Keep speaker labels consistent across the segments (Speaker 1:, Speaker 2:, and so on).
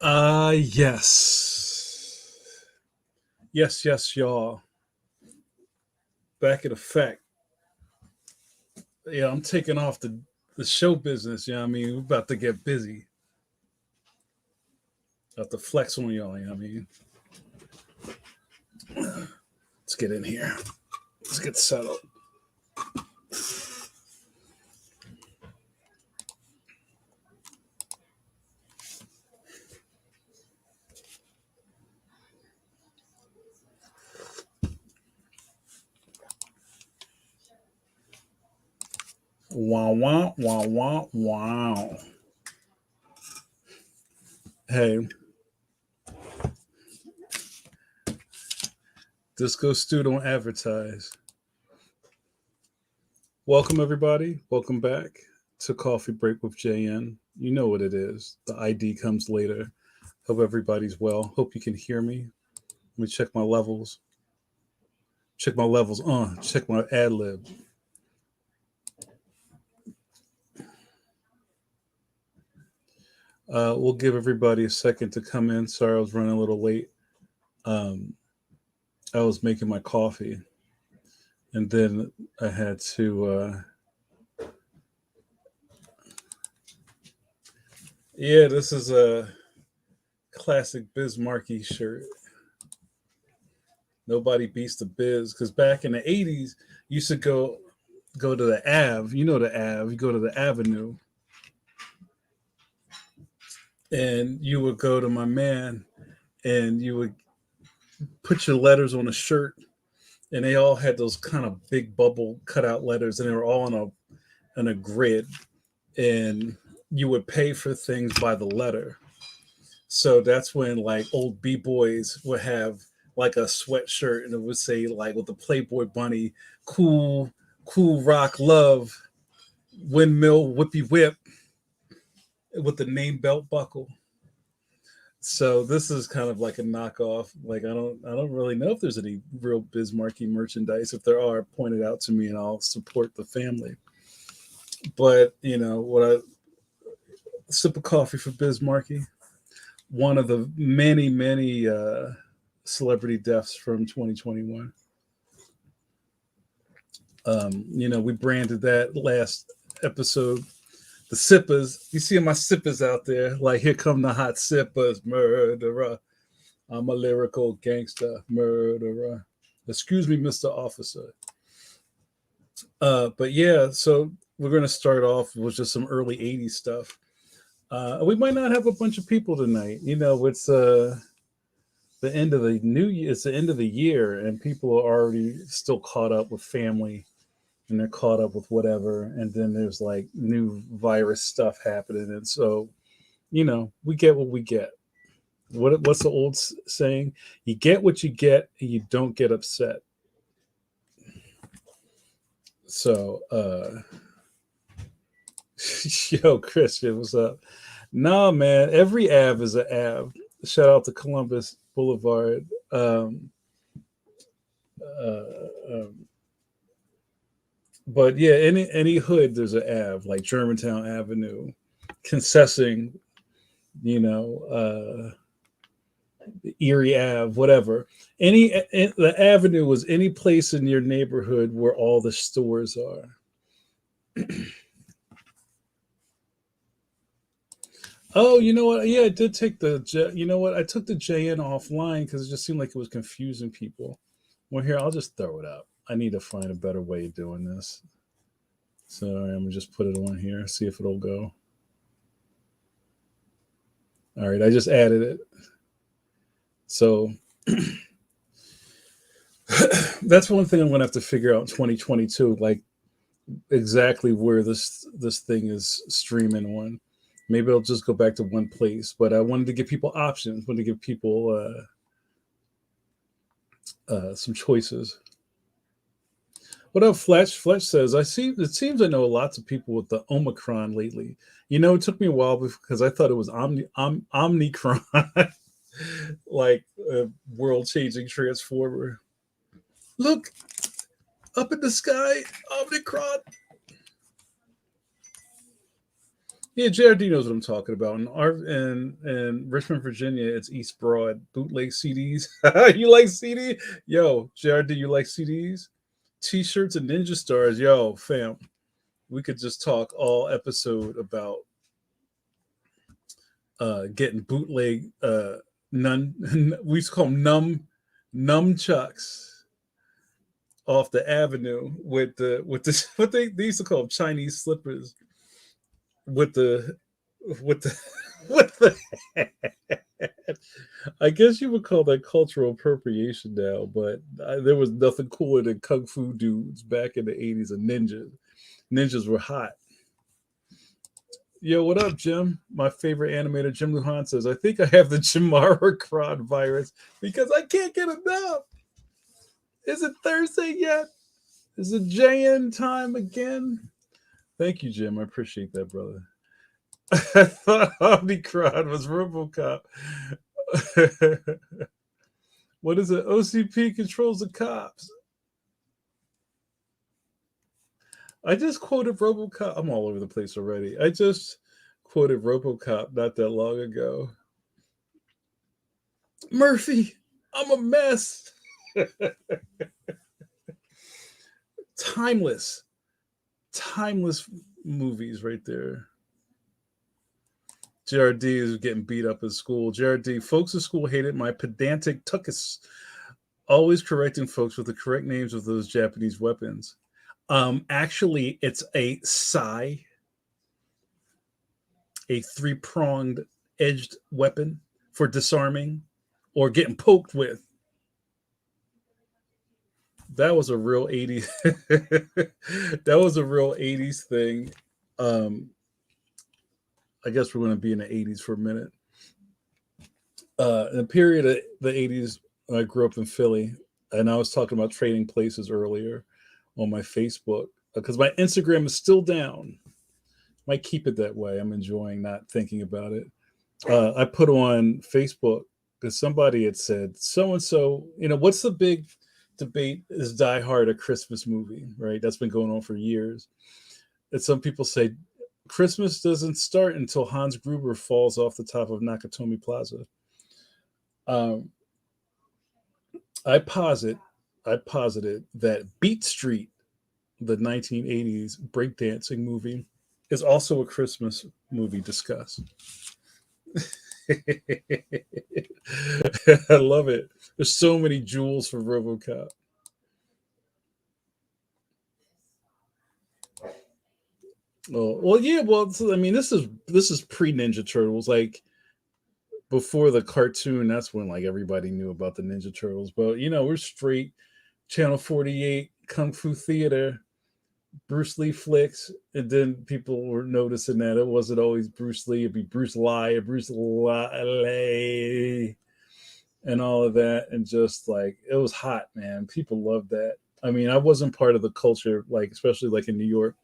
Speaker 1: Yes. Yes, yes, y'all. Back in effect. Yeah, I'm taking off the show business, you know what I mean? We're about to get busy. About to flex on y'all, you know what I mean? Let's get in here. Let's get settled. Wow, wow, wow, wow, wow. Hey, Disco Stu don't advertise. Welcome, everybody. Welcome back to Coffee Break with JN. You know what it is. The ID comes later. Hope everybody's well. Hope you can hear me. Let me check my levels. Check my levels. Check my ad lib. We'll give everybody a second to come in. Sorry, I was running a little late. Um, I was making my coffee, and then I had to. Yeah, this is a classic Biz Markie shirt. Nobody beats the Biz because back in the '80s, you used to go to the Ave. You know the Ave. You go to the Avenue, and you would go to my man, and you would put your letters on a shirt, and they all had those kind of big bubble cutout letters, and they were all on a grid, and you would pay for things by the letter. So that's when like old b boys would have like a sweatshirt, and it would say like with the Playboy bunny, cool, cool rock love, windmill whippy whip with the name belt buckle. So this is kind of like a knockoff. Like I don't really know if there's any real Biz Markie merchandise. If there are, point it out to me and I'll support the family. But what I sip of coffee for Biz Markie, one of the many many celebrity deaths from 2021. We branded that last episode. The sippers, you see my sippers out there, like here come the hot sippers, murderer. I'm a lyrical gangster murderer. Excuse me, Mr. Officer. But yeah, so we're going to start off with just some early 80s stuff. We might not have a bunch of people tonight. It's the end of the new year. It's the end of the year, and people are already still caught up with family, and they're caught up with whatever. And then there's like new virus stuff happening. And so, we get what we get. What's the old saying? You get what you get, and you don't get upset. So, yo, Christian, what's up? Nah, man, every Ave is an Ave. Shout out to Columbus Boulevard. Uh, um, but yeah, any hood there's an Ave, like Germantown Avenue, Concessing, you know, Erie Ave, whatever. The avenue was any place in your neighborhood where all the stores are. Oh, you know what? Yeah, I did take You know what? I took the JN offline because it just seemed like it was confusing people. Well, here I'll just throw it up. I need to find a better way of doing this. So I'm gonna just put it on here, see if it'll go. All right, I just added it. So that's one thing I'm gonna have to figure out in 2022, like exactly where this thing is streaming on. Maybe I'll just go back to one place, but I wanted to give people options. Wanted to give people some choices. What up, Fletch? Fletch says, "I see. It seems I know lots of people with the Omicron lately. It took me a while because I thought it was Omnicron, like a world-changing transformer. Look up in the sky, Omnicron. Yeah, JRD knows what I'm talking about. In Richmond, Virginia, it's East Broad bootleg CDs. You like CD? Yo, JRD, you like CDs? T-shirts and Ninja Stars. Yo, fam, we could just talk all episode about getting bootleg nun. We used to call them nunchucks off the avenue with the what they used to call them Chinese slippers with the with the I guess you would call that cultural appropriation now, but there was nothing cooler than kung fu dudes back in the 80s and ninjas. Ninjas were hot. Yo, what up, Jim? My favorite animator, Jim Luhan, says, I think I have the Jamara virus because I can't get enough. Is it Thursday yet? Is it JN time again? Thank you, Jim. I appreciate that, brother. I thought Omnicron was Robocop. What is it? OCP controls the cops. I just quoted Robocop. I'm all over the place already. I just quoted Robocop not that long ago. Murphy, I'm a mess. Timeless movies right there. JRD is getting beat up at school. JRD, folks at school hated my pedantic tuckus, always correcting folks with the correct names of those Japanese weapons. Actually, it's a sai, a three-pronged edged weapon for disarming or getting poked with. That was a real 80s. That was a real 80s thing. I guess we're going to be in the 80s for a minute. In the period of the 80s, I grew up in Philly, and I was talking about trading places earlier on my Facebook because my Instagram is still down. Might keep it that way. I'm enjoying not thinking about it. I put on Facebook because somebody had said, so and so, what's the big debate? Is Die Hard a Christmas movie, right? That's been going on for years. And some people say Christmas doesn't start until Hans Gruber falls off the top of Nakatomi Plaza. I posited that Beat Street, the 1980s breakdancing movie, is also a Christmas movie discussed. I love it. There's so many jewels for RoboCop. Oh, well, yeah. Well, I mean, this is pre Ninja Turtles. Like before the cartoon, that's when like everybody knew about the Ninja Turtles. But we're straight Channel 48 Kung Fu Theater, Bruce Lee flicks, and then people were noticing that it wasn't always Bruce Lee; it'd be Bruce Lee, and all of that, and just like it was hot, man. People loved that. I mean, I wasn't part of the culture, like especially like in New York.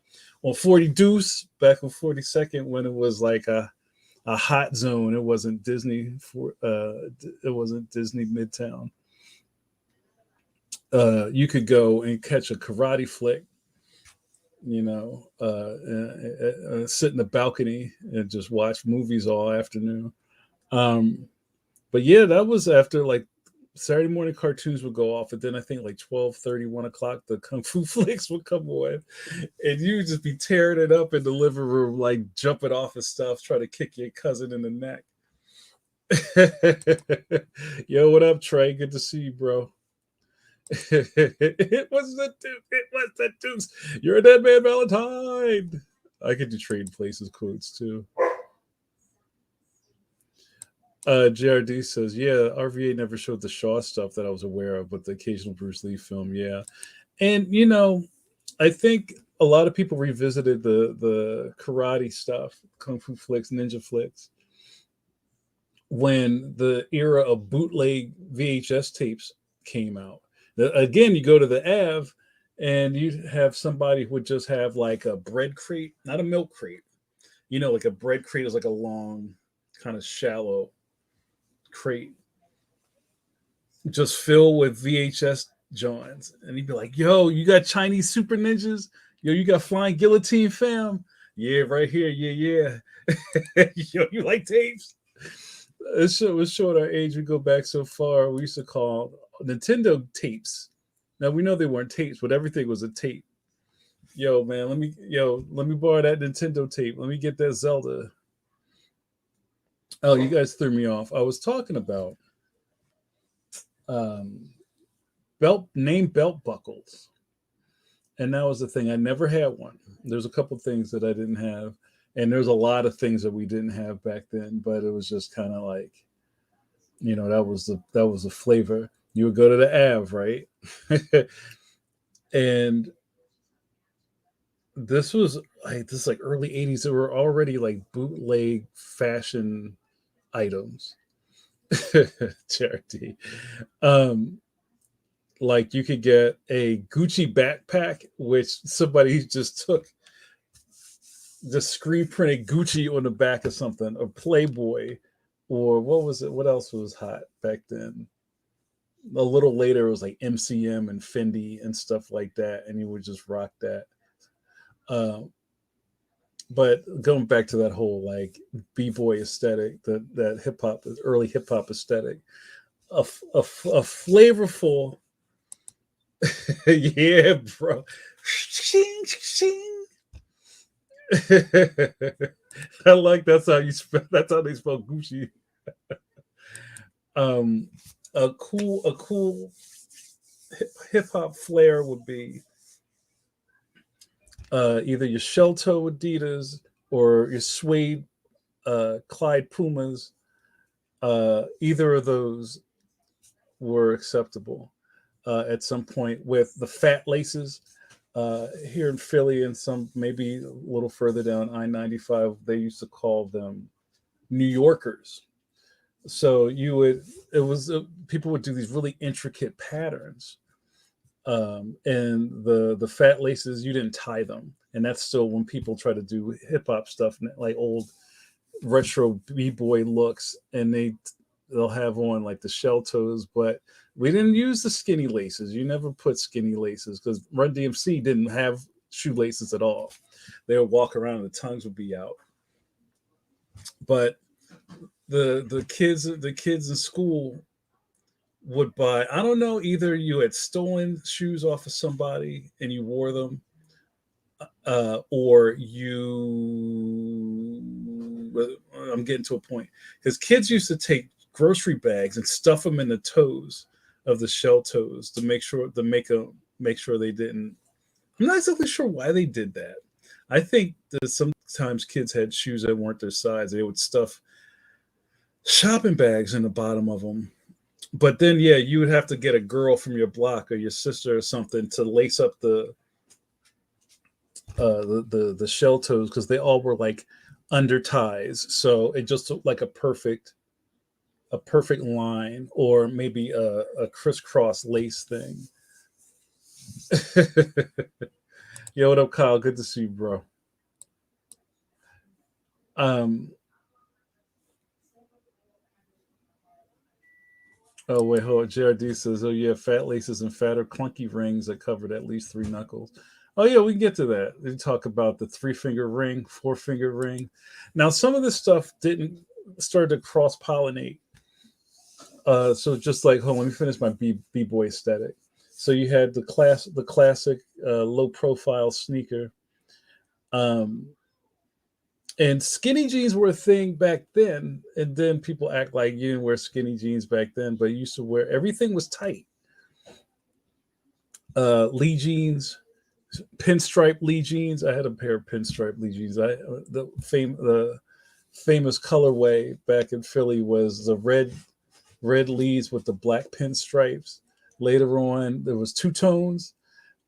Speaker 1: Well, 40 Deuce back on 42nd when it was like a hot zone. It wasn't Disney it wasn't Disney Midtown. You could go and catch a karate flick, sit in the balcony and just watch movies all afternoon. But yeah, that was after like Saturday morning cartoons would go off, and then I think like 12:30, 1 o'clock, the Kung Fu flicks would come on, and you would just be tearing it up in the living room, like jumping off of stuff, trying to kick your cousin in the neck. Yo, what up, Trey? Good to see you, bro. It was the Duke. It was the Dukes. You're a dead man, Valentine. I could do Trading Places quotes too. JRD says, yeah, RVA never showed the Shaw stuff that I was aware of, but the occasional Bruce Lee film, yeah. And I think a lot of people revisited the karate stuff, kung fu flicks, ninja flicks, when the era of bootleg VHS tapes came out. Again, you go to the Ave, and you have somebody who would just have like a bread crate, not a milk crate. Like a bread crate is like a long, kind of shallow crate, just filled with VHS joints. And he'd be like, yo, you got Chinese super ninjas? Yo, you got Flying Guillotine, fam? Yeah, right here. Yeah, yeah. Yo, you like tapes? It was showing our age. We go back so far. We used to call Nintendo tapes. Now we know they weren't tapes, but everything was a tape. Yo, man, let me borrow that Nintendo tape. Let me get that Zelda. Oh, you guys threw me off. I was talking about um, belt buckles, and that was the thing. I never had one. There's a couple things that I didn't have, and there's a lot of things that we didn't have back then. But it was just kind of like, that was the flavor. You would go to the Ave, right? And this like early '80s. There were already like bootleg fashion items. Charity. Um, like you could get a Gucci backpack, which somebody just screen printed Gucci on the back of something, or Playboy, or what was it? What else was hot back then? A little later, it was like MCM and Fendi and stuff like that, and you would just rock that. Um, but going back to that whole like b-boy aesthetic, that hip hop, early hip hop aesthetic, a flavorful, yeah, bro. Shing, shing. I like that's how they spell Gucci. Um, a cool hip hop flair would be either your shell toe Adidas or your suede Clyde Pumas. Either of those were acceptable at some point. With the fat laces here in Philly, and some maybe a little further down I-95, they used to call them New Yorkers. So it was people would do these really intricate patterns, and the fat laces, you didn't tie them, and that's still when people try to do hip hop stuff like old retro b-boy looks, and they'll have on like the shell toes, but we didn't use the skinny laces. You never put skinny laces because Run DMC didn't have shoelaces at all. They would walk around and the tongues would be out. But the kids in school would buy, I don't know, either you had stolen shoes off of somebody and you wore them, or I'm getting to a point, because kids used to take grocery bags and stuff them in the toes of the shell toes to make sure they didn't. I'm not exactly sure why they did that. I think that sometimes kids had shoes that weren't their size. They would stuff shopping bags in the bottom of them. But then, yeah, you would have to get a girl from your block or your sister or something to lace up the shell toes, because they all were like under ties, so it just looked like a perfect line, or maybe a crisscross lace thing. Yo, what up, Kyle? Good to see you, bro. Um, oh wait, hold on. JRD says, "Oh yeah, fat laces and fatter clunky rings that covered at least three knuckles." Oh yeah, we can get to that. We talk about the three-finger ring, four-finger ring. Now, some of this stuff didn't start to cross pollinate. So just like, hold on, let me finish my b-boy aesthetic. So you had the classic low profile sneaker. Um, and skinny jeans were a thing back then, and then people act like you didn't wear skinny jeans back then, but you used to wear, everything was tight. Lee jeans, pinstripe Lee jeans. I had a pair of pinstripe Lee jeans. The famous colorway back in Philly was the red Lees with the black pinstripes. Later on, there was two tones,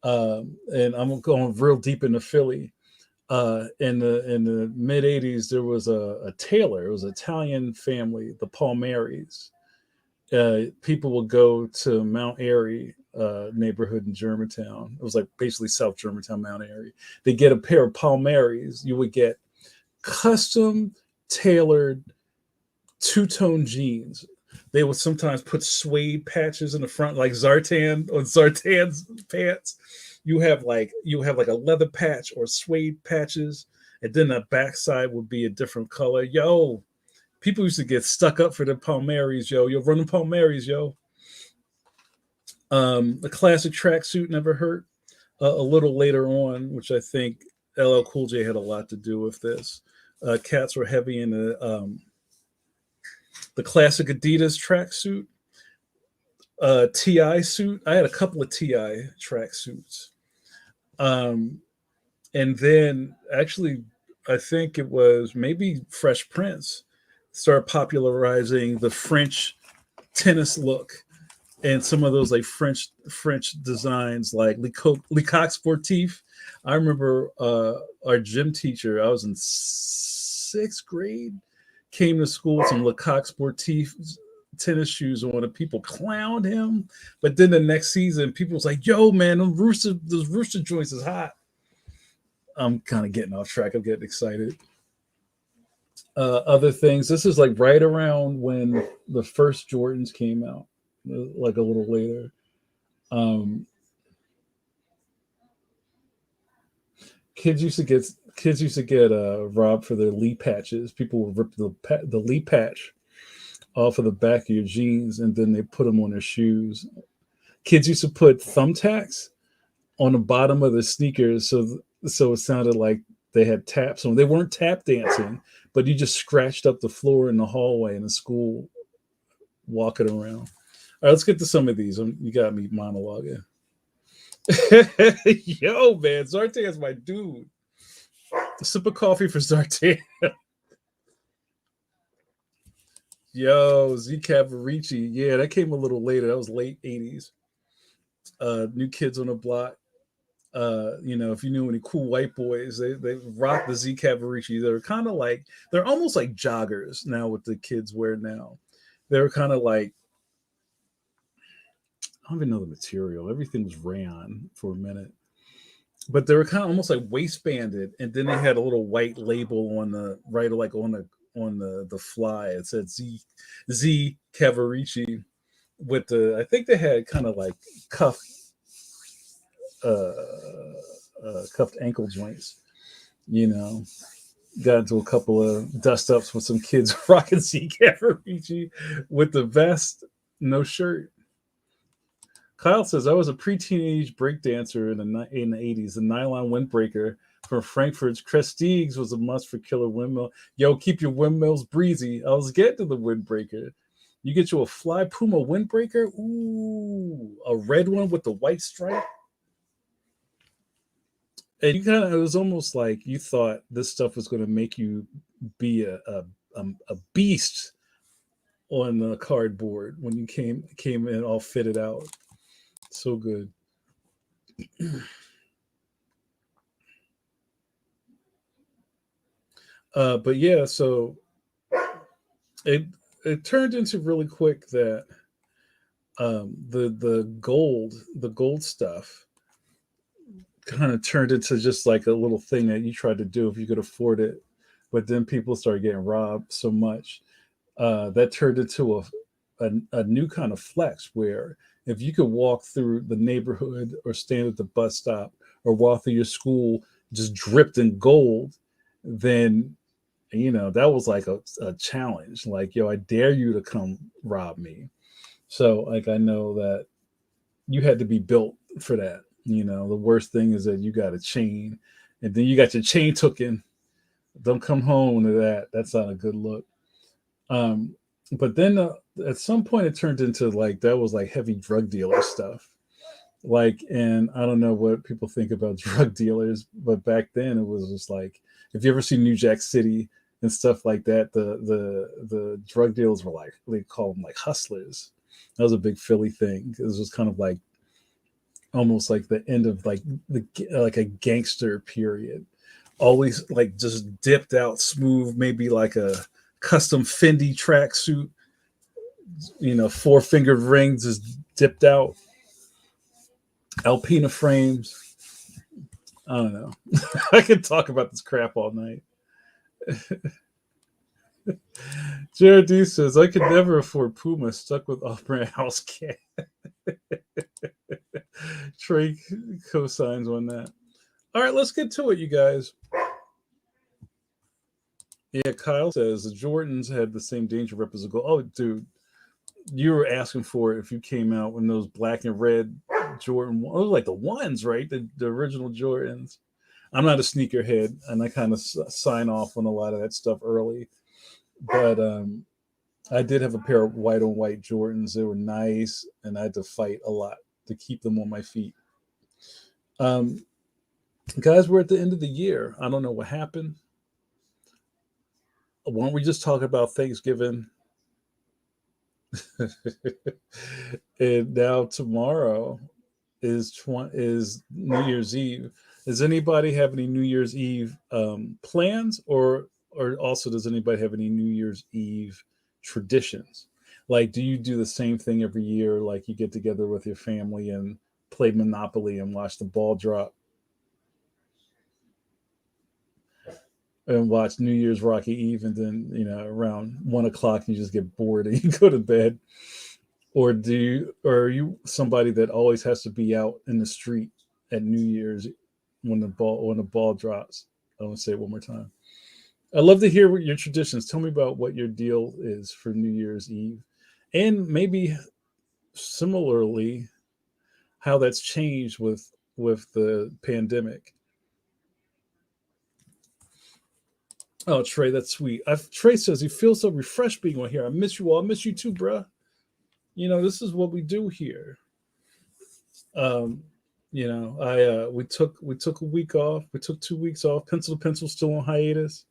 Speaker 1: and I'm going real deep into Philly. In the mid '80s, there was a tailor. It was an Italian family, the Palmieri's. People would go to Mount Airy neighborhood in Germantown. It was like basically South Germantown, Mount Airy. They get a pair of Palmieri's. You would get custom tailored two-tone jeans. They would sometimes put suede patches in the front, like Zartan on Zartan's pants. You have like a leather patch or suede patches, and then the backside would be a different color. Yo, people used to get stuck up for the Palmaris, yo. Yo, run the Palmaris, yo. The classic tracksuit never hurt. A little later on, which I think LL Cool J had a lot to do with this. Cats were heavy in the classic Adidas tracksuit, TI suit. I had a couple of TI tracksuits. And then actually, I think it was maybe Fresh Prince started popularizing the French tennis look and some of those like French designs like Lecoq Sportif. I remember our gym teacher, I was in sixth grade, came to school with some Lecoq Sportif tennis shoes on and people clowned him. But then the next season, people was like, yo, man, those rooster joints is hot. I'm kind of getting off track. I'm getting excited. Other things. This is like right around when the first Jordans came out, like a little later. Kids used to get robbed for their Lee patches. People would rip the Lee patch off of the back of your jeans, and then they put them on their shoes. Kids used to put thumbtacks on the bottom of their sneakers, so it sounded like they had taps on. They weren't tap dancing, but you just scratched up the floor in the hallway in the school, walking around. All right, let's get to some of these. You got me monologuing. Yo, man, Zartan's my dude. A sip of coffee for Zartan. Yo, Z Cavaricci. Yeah, that came a little later. That was late 80s. New Kids on the Block. If you knew any cool white boys, they rock the Z Cavaricci. They're almost like joggers now with the kids wear now. They're kind of like, I don't even know the material. Everything was rayon for a minute. But they were kind of almost like waistbanded, and then they had a little white label on the right, like on the fly. It said Z Cavaricci with I think they had kind of like cuffed ankle joints. Got into a couple of dust ups with some kids rocking Z Cavaricci with the vest, no shirt. Kyle says, I was a pre-teenage breakdancer in the 80s. The nylon windbreaker from Frankfurt's Crestiges was a must for killer windmill. Yo, keep your windmills breezy. I was getting to the windbreaker. You get you a Fly Puma windbreaker. Ooh, a red one with the white stripe. And it was almost like you thought this stuff was going to make you be a beast on the cardboard when you came in all fitted out. So good. But yeah, so it turned into really quick that the gold stuff kind of turned into just like a little thing that you tried to do if you could afford it. But then people started getting robbed so much that turned into a new kind of flex where if you could walk through the neighborhood or stand at the bus stop or walk through your school just dripped in gold, then that was like a challenge. Like, yo, I dare you to come rob me. So like I know that you had to be built for that. The worst thing is that you got a chain and then you got your chain taken. Don't come home to that. That's not a good look. But then at some point it turned into like that was like heavy drug dealer stuff. Like, and I don't know what people think about drug dealers, but back then it was just like, if you ever see New Jack City and stuff like that, the drug dealers were like, they call them like hustlers. That was a big Philly thing. It was just kind of like almost like the end of like a gangster period. Always like just dipped out smooth, maybe like a custom Fendi tracksuit, 4-fingered rings is dipped out, Alpina frames. I don't know. I could talk about this crap all night. Jared D says, I could never afford Puma, stuck with off-brand house cat. Trey co-signs on that. All right, let's get to it, you guys. Yeah, Kyle says the Jordans had the same danger rep as a goal. Oh, dude, you were asking for it if you came out when those black and red Jordan, those were like the ones, right? The original Jordans. I'm not a sneakerhead, and I kind of sign off on a lot of that stuff early. But I did have a pair of white on white Jordans. They were nice, and I had to fight a lot to keep them on my feet. Um, Guys, we're at the end of the year. I don't know what happened. Why don't we just talk about Thanksgiving? And now tomorrow is New Year's Eve. Does anybody have any New Year's Eve plans, or also does anybody have any New Year's Eve traditions? Like, do you do the same thing every year? Like, you get together with your family and play Monopoly and watch the ball drop and watch New Year's Rocky Eve, and then around 1 o'clock you just get bored and you go to bed, or are you somebody that always has to be out in the street at New Year's when the ball drops? I want to say it one more time. I'd love to hear what your traditions. Tell me about what your deal is for New Year's Eve, and maybe similarly how that's changed with the pandemic. Oh, Trey, that's sweet. Trey says he feels so refreshed being on here. I miss you all. I miss you too, bruh. This is what we do here. Um, I we took a week off. We took 2 weeks off. Pencil to Pencil still on hiatus.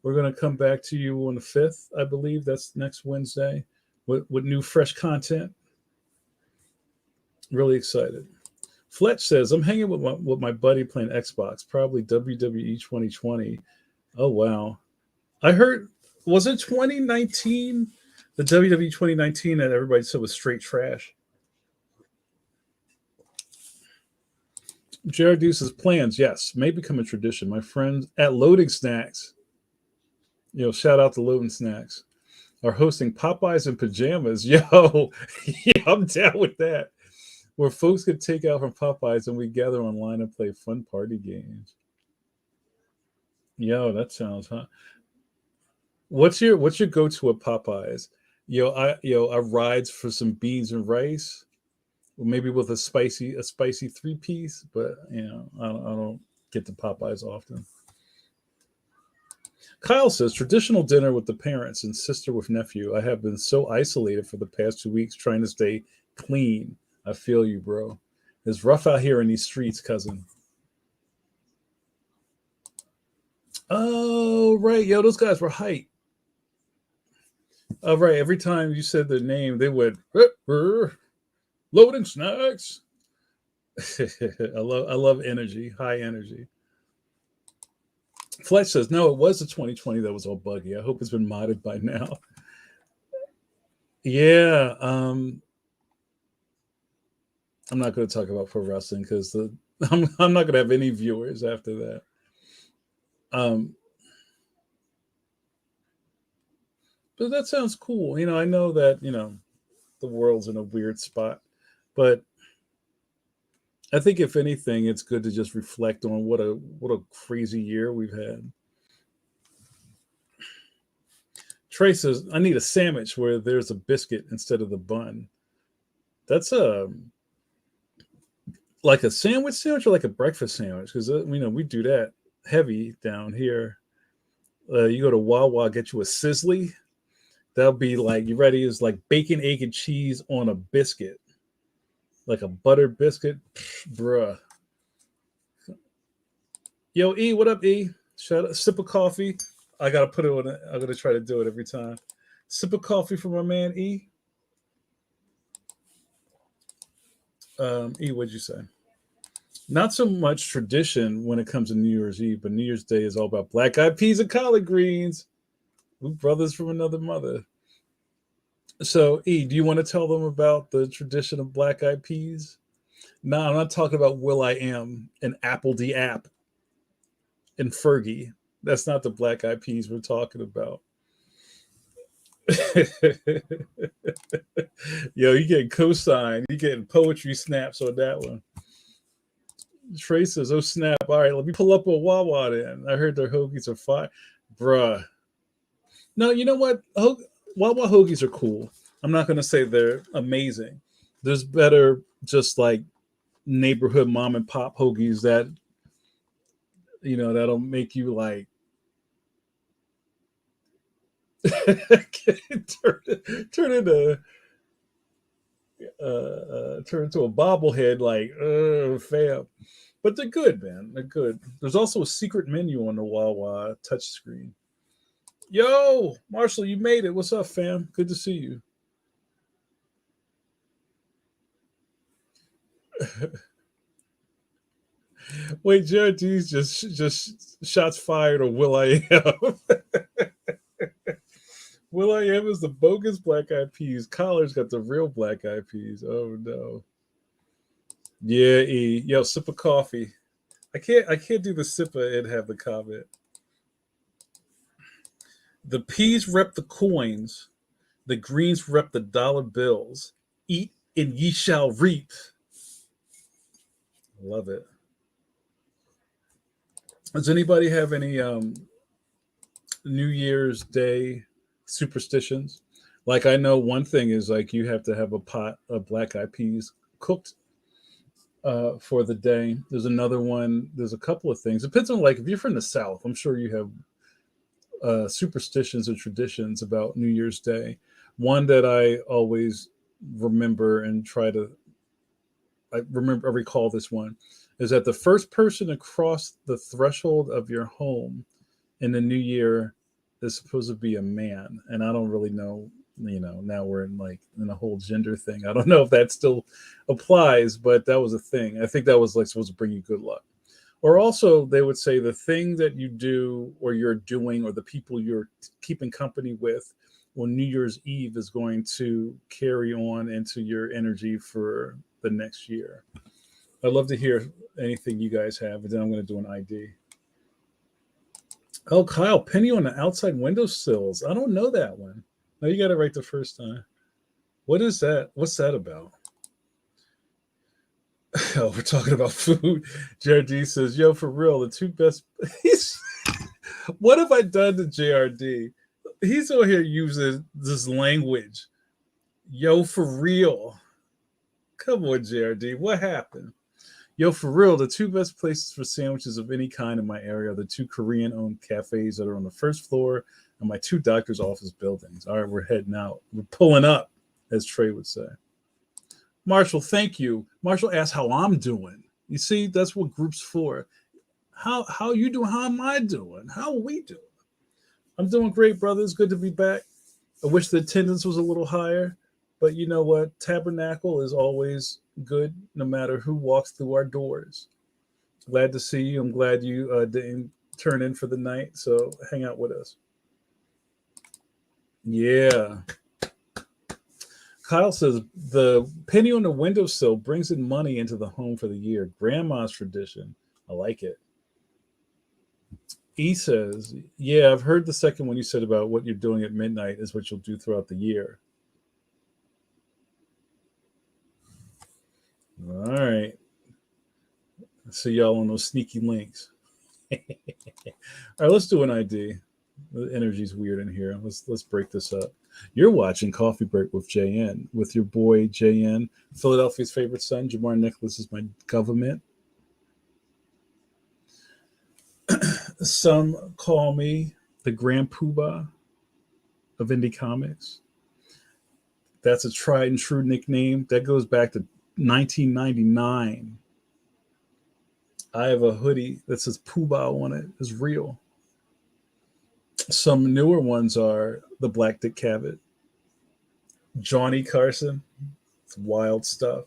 Speaker 1: We're gonna come back to you on the 5th, I believe. That's next Wednesday with new fresh content. Really excited. Fletch says I'm hanging with my buddy playing Xbox, probably WWE 2020. Oh wow. I heard, was it 2019? The WWE 2019 that everybody said was straight trash. Jared Deuce's plans, yes, may become a tradition. My friends at Loading Snacks, shout out to Loading Snacks, are hosting Popeyes in pajamas. Yo, yeah, I'm down with that. Where folks could take out from Popeyes and we gather online and play fun party games. Yo, that sounds hot. What's your go to at Popeyes? I rides for some beans and rice, or maybe with a spicy 3 piece. But I don't get to Popeyes often. Kyle says traditional dinner with the parents and sister with nephew. I have been so isolated for the past 2 weeks trying to stay clean. I feel you, bro. It's rough out here in these streets, cousin. Oh right, yo, those guys were hype. Oh right, every time you said their name, they went Loading Snacks. I love energy, high energy. Fletch says no, it was the 2020 that was all buggy. I hope it's been modded by now. Yeah, I'm not going to talk about pro wrestling because I'm not going to have any viewers after that. Um, but that sounds cool. I know that the world's in a weird spot, but I think if anything, it's good to just reflect on what a crazy year we've had. Trey says, "I need a sandwich where there's a biscuit instead of the bun." That's a like a sandwich or like a breakfast sandwich because we do that heavy down here. You go to Wawa, get you a sizzly. That'll be like you ready. Is like bacon, egg, and cheese on a biscuit, like a buttered biscuit, bruh. Yo, E, what up, E? Shut up. Sip of coffee. I gotta put it on. I'm gonna try to do it every time. Sip of coffee for my man E. E, what'd you say? Not so much tradition when it comes to New Year's Eve, but New Year's Day is all about black eyed peas and collard greens. We brothers from another mother. So, E, do you want to tell them about the tradition of black eyed peas? No, I'm not talking about Will I Am and Apple D App and Fergie. That's not the black eyed peas we're talking about. Yo, you getting cosign. You getting poetry snaps on that one. Trey says, "Oh snap! All right, let me pull up a Wawa then. I heard their hoagies are fire, bruh. No, you know what? Wawa hoagies are cool. I'm not gonna say they're amazing. There's better, just like neighborhood mom and pop hoagies that that'll make you like turn, turn into turn into a bobblehead like fam. But they're good, man. They're good. There's also a secret menu on the Wawa touchscreen. Yo, Marshall, you made it. What's up, fam? Good to see you. Wait, JRD's just shots fired or Will I Am? Will I Am is the bogus Black Eyed Peas. Collar's got the real Black Eyed Peas. Oh no. Yeah, E. Yo, sip of coffee. I can't do the sipper and have the comment. The peas rep the coins, the greens rep the dollar bills. Eat and ye shall reap. Love it. Does anybody have any New Year's Day superstitions? Like I know one thing is like you have to have a pot of black eyed peas cooked for the day. There's another one. There's a couple of things. Depends on like if you're from the South. I'm sure you have superstitions or traditions about New Year's Day. One that I always remember and try to I recall this one is that the first person to cross the threshold of your home in the new year is supposed to be a man, and I don't really know. Now we're in a whole gender thing. I don't know if that still applies, but that was a thing. I think that was like supposed to bring you good luck. Or also, they would say the thing that you do or you're doing or the people you're keeping company with on New Year's Eve is going to carry on into your energy for the next year. I'd love to hear anything you guys have, and then I'm going to do an ID. Oh, Kyle, penny on the outside windowsills. I don't know that one. No, you got it right the first time. What is that? What's that about? Oh, we're talking about food. JRD says, "Yo, for real, the two best." What have I done to JRD? He's over here using this language. Yo, for real. Come on, JRD. What happened? Yo, for real, the two best places for sandwiches of any kind in my area are the two Korean owned cafes that are on the first floor of my two doctor's office buildings. All right, we're heading out. We're pulling up, as Trey would say. Marshall, thank you. Marshall asked how I'm doing. You see, that's what groups for. How you doing? How am I doing? How are we doing? I'm doing great, brother. It's good to be back. I wish the attendance was a little higher, but you know what? Tabernacle is always good, no matter who walks through our doors. Glad to see you. I'm glad you didn't turn in for the night, so hang out with us. Yeah. Kyle says the penny on the windowsill brings in money into the home for the year. Grandma's tradition. I like it. E says, yeah, I've heard the second one you said about what you're doing at midnight is what you'll do throughout the year. All right. See y'all on those sneaky links. All right, let's do an ID. The energy's weird in here. Let's break this up. You're watching Coffee Break with JN, with your boy JN, Philadelphia's favorite son. Jamar Nicholas is my government. Some call me the Grand Poobah of indie comics. That's a tried and true nickname. That goes back to 1999. I have a hoodie that says Poobah on it. It's real. Some newer ones are the Black Dick Cavett, Johnny Carson. It's wild stuff.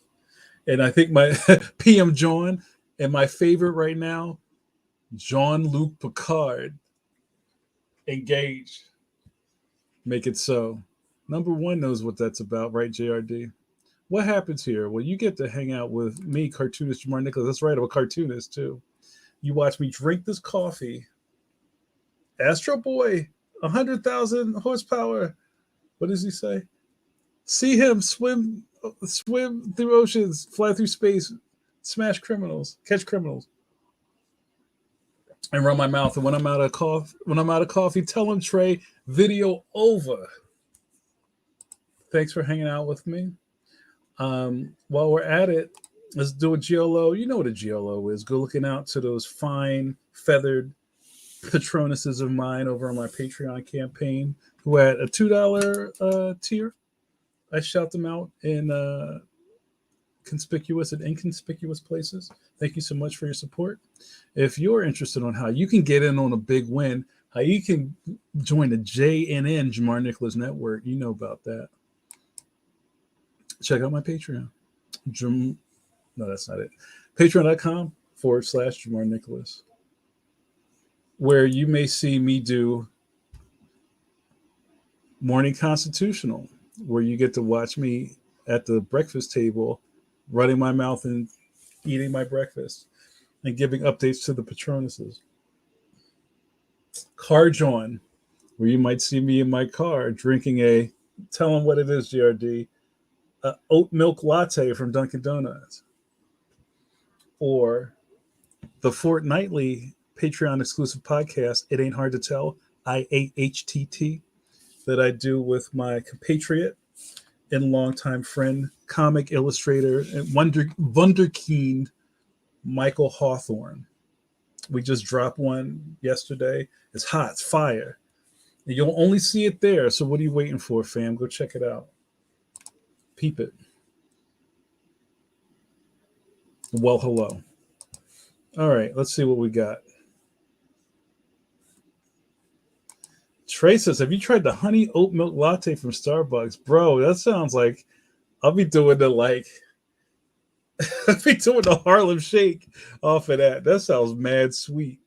Speaker 1: And I think my PM John and my favorite right now, Jean Luc Picard. Engaged. Make it so. Number one knows what that's about, right, JRD? What happens here? Well, you get to hang out with me, cartoonist Jamar Nicholas. That's right, I'm a cartoonist too. You watch me drink this coffee. Astro Boy, 100,000 horsepower. What does he say? See him swim through oceans, fly through space, smash criminals, catch criminals. and run my mouth. And when I'm out of coffee, tell them Trey, video over. Thanks for hanging out with me. While we're at it, let's do a GLO. You know what a GLO is. Go looking out to those fine feathered Patronuses of mine over on my Patreon campaign who had a $2 tier. I shout them out in conspicuous and inconspicuous places. Thank you so much for your support. If you're interested on how you can get in on a big win, how you can join the JNN Jamar Nicholas Network, you know about that. Check out my Patreon. No, that's not it. Patreon.com/Jamar Nicholas, where you may see me do Morning Constitutional, where you get to watch me at the breakfast table, running my mouth and eating my breakfast and giving updates to the Patronuses. Car John, where you might see me in my car drinking tell them what it is, GRD, oat milk latte from Dunkin' Donuts. Or the fortnightly Patreon exclusive podcast, It Ain't Hard to Tell, IAHTT, that I do with my compatriot and longtime friend, comic illustrator, and wunderkind Michael Hawthorne. We just dropped one yesterday. It's hot. It's fire. And you'll only see it there. So what are you waiting for, fam? Go check it out. Peep it. Well, hello. All right. Let's see what we got. Trey says, have you tried the honey oat milk latte from Starbucks? Bro, that sounds like I'll be doing the I'll be doing the Harlem Shake off of that. That sounds mad sweet.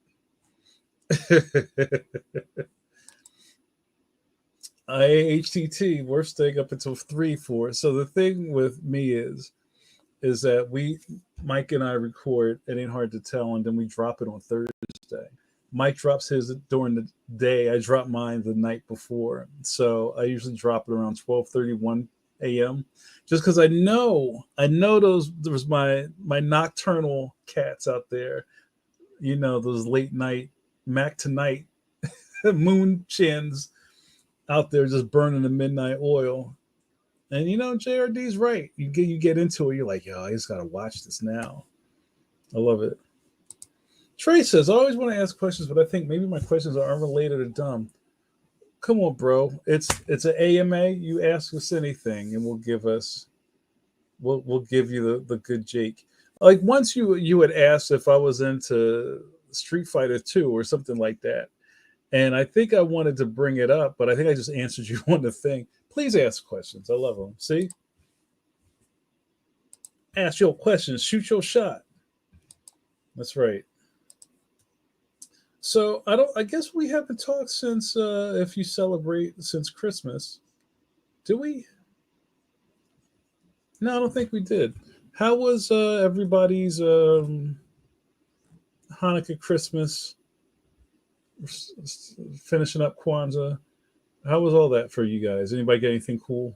Speaker 1: IAHTT, we're staying up until 3, 4. So the thing with me is that Mike and I record It Ain't Hard to Tell, and then we drop it on Thursday. Mike drops his during the day. I drop mine the night before. So I usually drop it around 12:31 a.m. just because I know there's my nocturnal cats out there. You know, those late night Mac tonight moon chins out there just burning the midnight oil. And you know, JRD's right. You get into it, you're like, yo, I just gotta watch this now. I love it. Trey says, I always want to ask questions, but I think maybe my questions are unrelated or dumb. Come on, bro. It's an AMA. You ask us anything, and we'll give you the good Jake. Like once you had asked if I was into Street Fighter 2 or something like that. And I think I wanted to bring it up, but I think I just answered you on the thing. Please ask questions. I love them. See? Ask your questions. Shoot your shot. That's right. So I guess we haven't talked since if you celebrate since Christmas. Do we? No, I don't think we did. How was everybody's Hanukkah, Christmas, finishing up Kwanzaa? How was all that for you guys? Anybody get anything cool?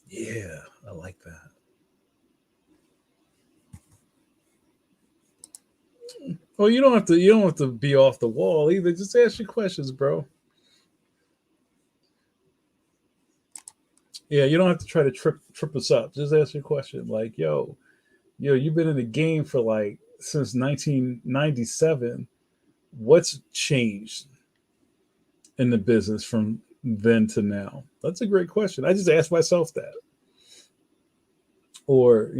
Speaker 1: Yeah, I like that. Well, you don't have to be off the wall either. Just ask your questions, bro. Yeah, you don't have to try to trip us up. Just ask your question. Like, yo, you've been in the game for like since 1997. What's changed in the business from then to now? That's a great question. I just asked myself that. Or,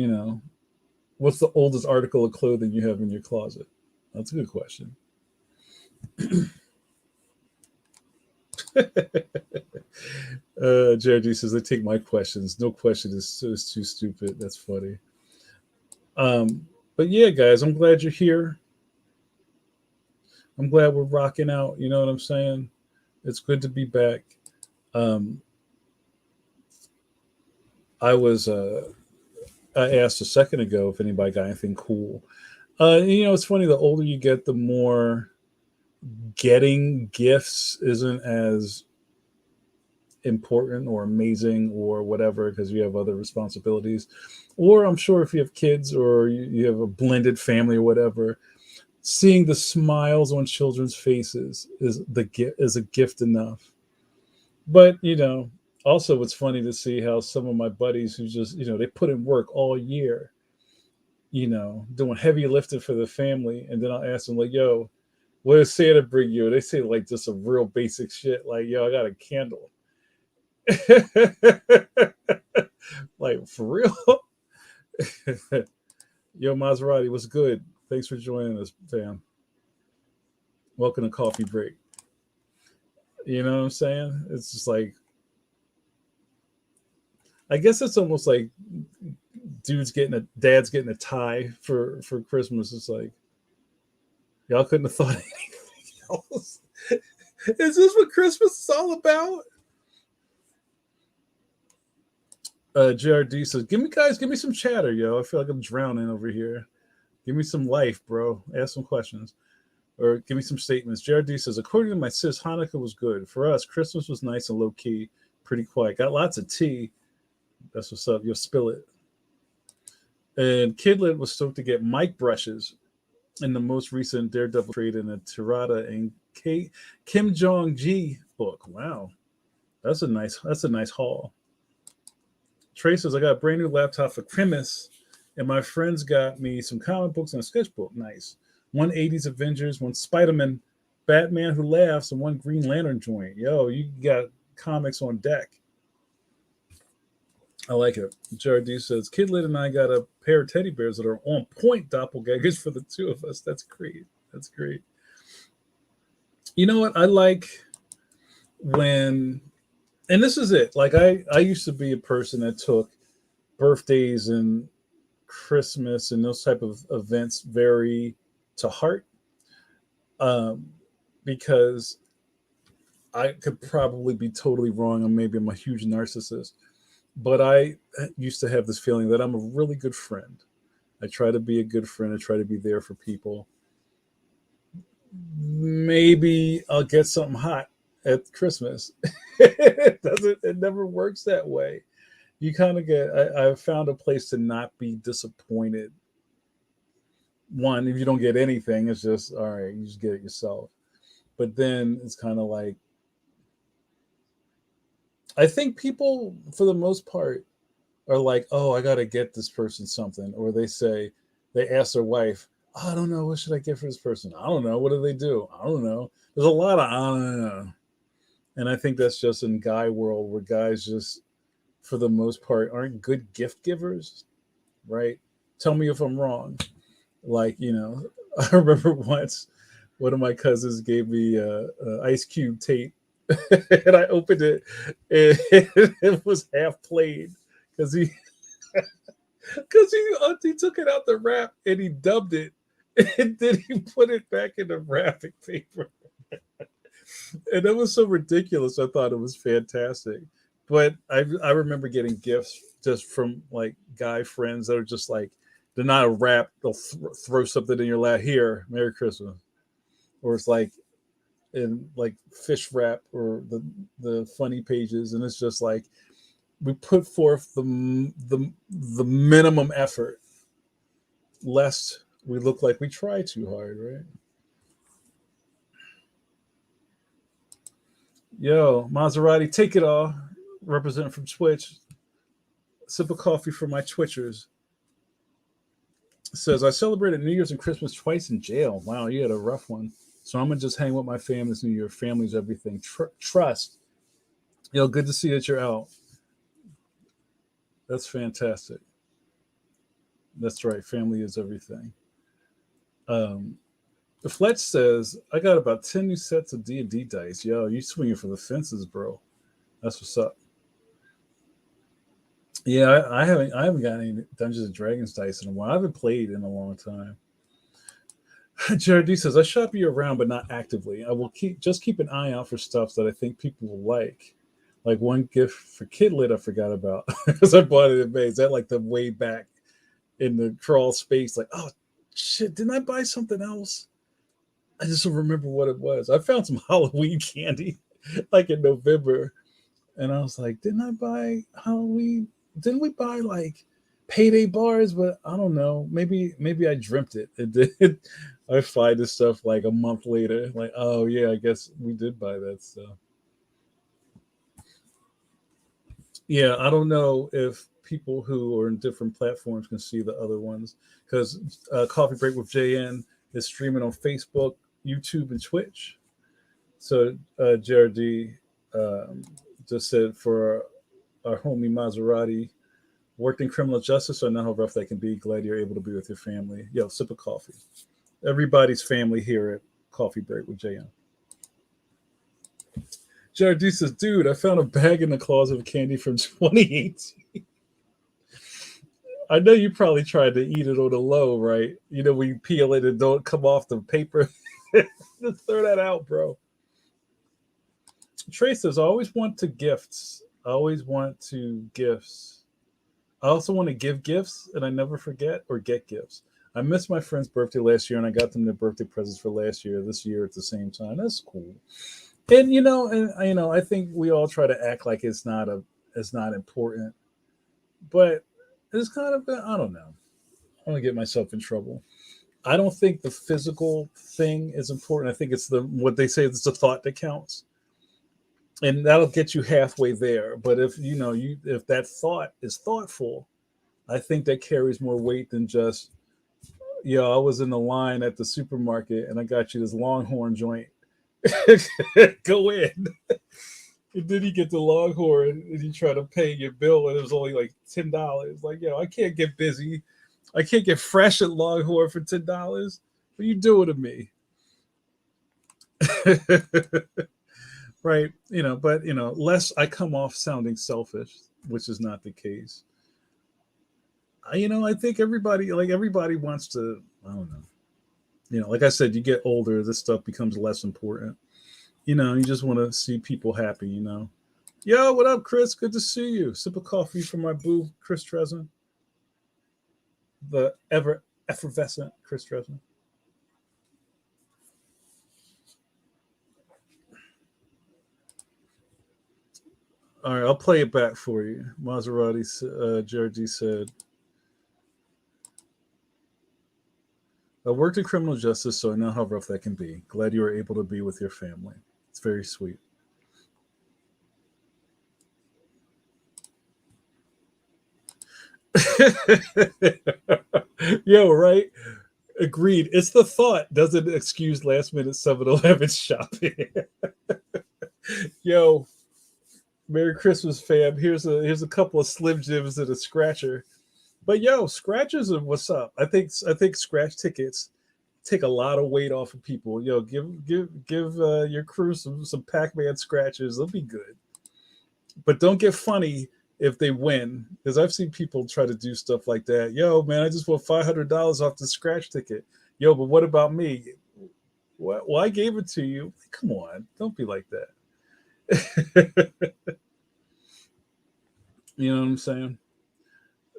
Speaker 1: what's the oldest article of clothing you have in your closet? That's a good question. JRD says, they take my questions. No question is too stupid. That's funny. But yeah, guys, I'm glad you're here. I'm glad we're rocking out. You know what I'm saying? It's good to be back. I asked a second ago if anybody got anything cool. It's funny. The older you get, the more getting gifts isn't as important or amazing or whatever because you have other responsibilities. Or I'm sure if you have kids or you have a blended family or whatever, seeing the smiles on children's faces is a gift enough. But also it's funny to see how some of my buddies who just they put in work all year, doing heavy lifting for the family, and then I'll ask them like, "Yo, what does Santa bring you?" They say like just some real basic shit, like, "Yo, I got a candle." Like for real. Yo, Maserati, what's good? Thanks for joining us, fam. Welcome to Coffee Break. You know what I'm saying? It's just like, I guess it's almost like dad's getting a tie for Christmas. It's like y'all couldn't have thought anything else. Is this what Christmas is all about? JRD says, give me some chatter, yo. I feel like I'm drowning over here. Give me some life, bro. Ask some questions. Or give me some statements. JRD says, according to my sis, Hanukkah was good. For us, Christmas was nice and low key, pretty quiet. Got lots of tea. That's what's up. You'll spill it. And Kidlet was stoked to get mic brushes in the most recent Daredevil trade in a Tirada and Kim Jong Ji book. Wow, that's a nice haul. Trey says, I got a brand new laptop for Christmas, and my friends got me some comic books and a sketchbook. Nice. One 80s Avengers, one Spider-Man, Batman Who Laughs, and one Green Lantern joint. Yo, you got comics on deck. I like it. JRD says, Kidlet and I got a pair of teddy bears that are on point doppelgangers for the two of us. That's great. That's great. You know what? I like when, and this is it. Like I used to be a person that took birthdays and Christmas and those type of events very to heart, because I could probably be totally wrong, and maybe I'm a huge narcissist. But I used to have this feeling that I'm a really good friend. I try to be a good friend. I try to be there for people. Maybe I'll get something hot at Christmas. It never works that way. You kind of get, I've found a place to not be disappointed. One, if you don't get anything, it's just, all right, you just get it yourself. But then it's kind of like, I think people, for the most part, are like, oh, I got to get this person something. Or they ask their wife, oh, I don't know, what should I get for this person? I don't know. What do they do? I don't know. There's a lot of, I don't know. And I think that's just in guy world where guys just, for the most part, aren't good gift givers, right? Tell me if I'm wrong. Like, I remember once one of my cousins gave me a Ice Cube tape, and I opened it, and it was half played because he took it out the wrap and he dubbed it, and then he put it back in the wrapping paper, and it was so ridiculous. I thought it was fantastic, but I remember getting gifts just from like guy friends that are just like, they're not a wrap. They'll throw something in your lap. Here, Merry Christmas, or it's like in like fish wrap or the funny pages, and it's just like we put forth the minimum effort, lest we look like we try too hard, right? Yo, Maserati, take it all. Representing from Twitch. Sip of coffee for my Twitchers. Says, I celebrated New Year's and Christmas twice in jail. Wow, you had a rough one. So I'm going to just hang with my family this New Year. Family's everything. Trust. Good to see that you're out. That's fantastic. That's right. Family is everything. Fletch says, I got about 10 new sets of D&D dice. Yo, you swinging for the fences, bro. That's what's up. Yeah, I haven't got any Dungeons and Dragons dice in a while. I haven't played in a long time. Jared says, I shop you around, but not actively. I will keep an eye out for stuff that I think people will like. Like one gift for Kidlit I forgot about because I bought it in May. Is that like the way back in the crawl space? Like, oh shit, didn't I buy something else? I just don't remember what it was. I found some Halloween candy like in November, And I was like, didn't I buy Halloween? Didn't we buy like payday bars? But I don't know. Maybe I dreamt it. It did. I find this stuff like a month later. Like, oh yeah, I guess we did buy that stuff. Yeah, I don't know if people who are in different platforms can see the other ones because Coffee Break with JN is streaming on Facebook, YouTube, and Twitch. So JRD um, just said for our homie Maserati, worked in criminal justice. I know how rough that can be. Glad you're able to be with your family. Yo, sip of coffee. Everybody's family here at Coffee Break with JN. JRD says, dude, I found a bag in the closet of candy from 2018. I know you probably tried to eat it on the low, right? You know, we peel it and don't come off the paper. Just throw that out, bro. Trey says, I always want to gifts. I always want to gifts. I also want to give gifts, and I never forget or get gifts. I missed my friend's birthday last year, and I got them their birthday presents for last year, this year at the same time. That's cool. And I think we all try to act like it's not important, but it's kind of I don't know. I don't get myself in trouble. I don't think the physical thing is important. I think it's the what they say it's the thought that counts, and that'll get you halfway there. But if you if that thought is thoughtful, I think that carries more weight than just I was in the line at the supermarket and I got you this Longhorn joint. Go in. And then you get the Longhorn and you try to pay your bill and it was only like $10. Like, I can't get busy. I can't get fresh at Longhorn for $10. What are you doing to me? Right. But lest I come off sounding selfish, which is not the case. I think everybody wants to, I don't know. Like I said, you get older, this stuff becomes less important. You just want to see people happy. Yo, what up, Chris? Good to see you. Sip of coffee from my boo, Chris Trezin. The ever effervescent Chris Trezin. All right, I'll play it back for you. Maserati, JRG said, I worked in criminal justice, so I know how rough that can be. Glad you were able to be with your family. It's very sweet. Yo, right? Agreed. It's the thought doesn't excuse last minute 7-Eleven shopping. Yo, Merry Christmas, fam. Here's a couple of Slim Jims and a scratcher. But yo, scratchers are what's up. I think scratch tickets take a lot of weight off of people. Yo, give your crew some Pac-Man scratchers. They'll be good. But don't get funny if they win, because I've seen people try to do stuff like that. Yo, man, I just want $500 off the scratch ticket. Yo, but what about me? Well, I gave it to you. Come on, don't be like that. You know what I'm saying?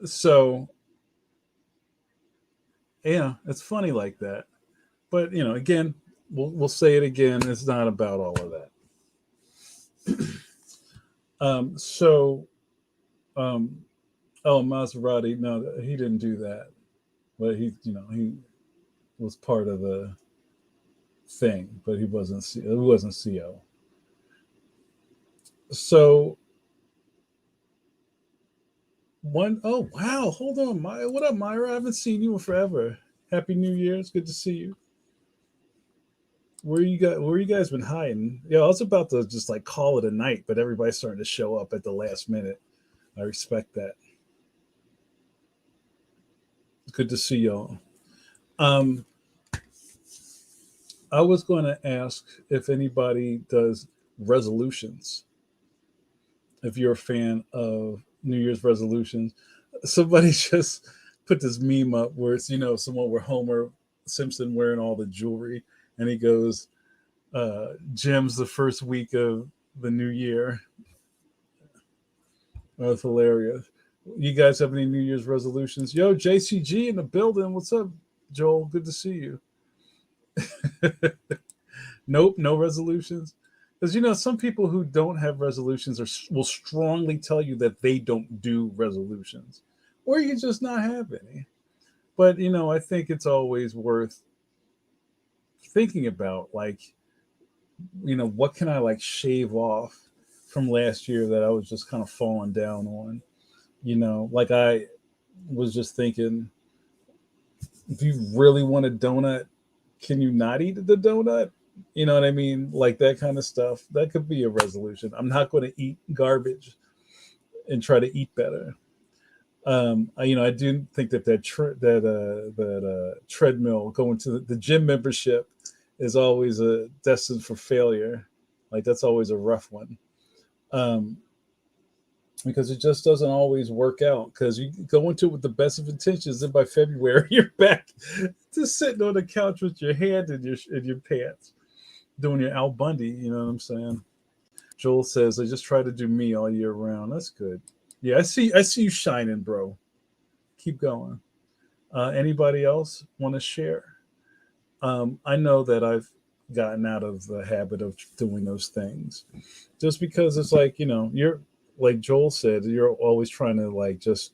Speaker 1: So yeah, it's funny like that. But again, we'll say it again. It's not about all of that. So, um, oh, Maserati, no, he didn't do that, but he was part of the thing, but he wasn't CO. So oh wow, hold on, Maya, what up, Myra? I haven't seen you in forever. Happy New Year! It's good to see you. Where you guys been hiding? Yeah, I was about to just like call it a night, but everybody's starting to show up at the last minute. I respect that. Good to see y'all. Um, I was going to ask if anybody does resolutions. If you're a fan of New Year's resolutions, somebody just put this meme up where it's someone with Homer Simpson wearing all the jewelry, and he goes, "Gems the first week of the new year." That's hilarious. You guys have any New Year's resolutions? Yo, JCG in the building. What's up, Joel? Good to see you. Nope, no resolutions. Because some people who don't have resolutions will strongly tell you that they don't do resolutions, or you just not have any. But I think it's always worth thinking about, like, what can I like shave off from last year that I was just kind of falling down on. Like I was just thinking, if you really want a donut, can you not eat the donut? You know what I mean? Like that kind of stuff. That could be a resolution. I'm not going to eat garbage and try to eat better. I do think that treadmill, going to the gym membership, is always a destined for failure. Like that's always a rough one, um, because it just doesn't always work out. Because you go into it with the best of intentions, and by February you're back to sitting on the couch with your hand in your pants, doing your Al Bundy. You know what I'm saying? Joel says, "I just try to do me all year round." That's good. Yeah, I see you shining, bro. Keep going. Anybody else want to share? I know that I've gotten out of the habit of doing those things, just because it's like you're like Joel said, you're always trying to like just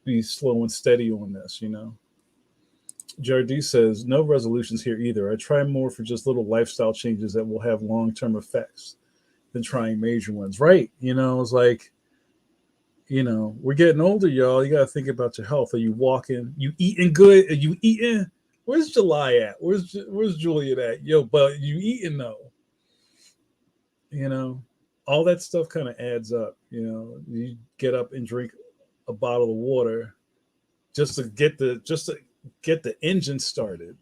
Speaker 1: be slow and steady on this. Jardy says no resolutions here either. I try more for just little lifestyle changes that will have long term effects than trying major ones. Right? It's like we're getting older, y'all. You got to think about your health. Are you walking? You eating good? Are you eating? Where's July at? Where's Juliet at? Yo, but you eating though? All that stuff kind of adds up. You get up and drink a bottle of water just to get the engine started.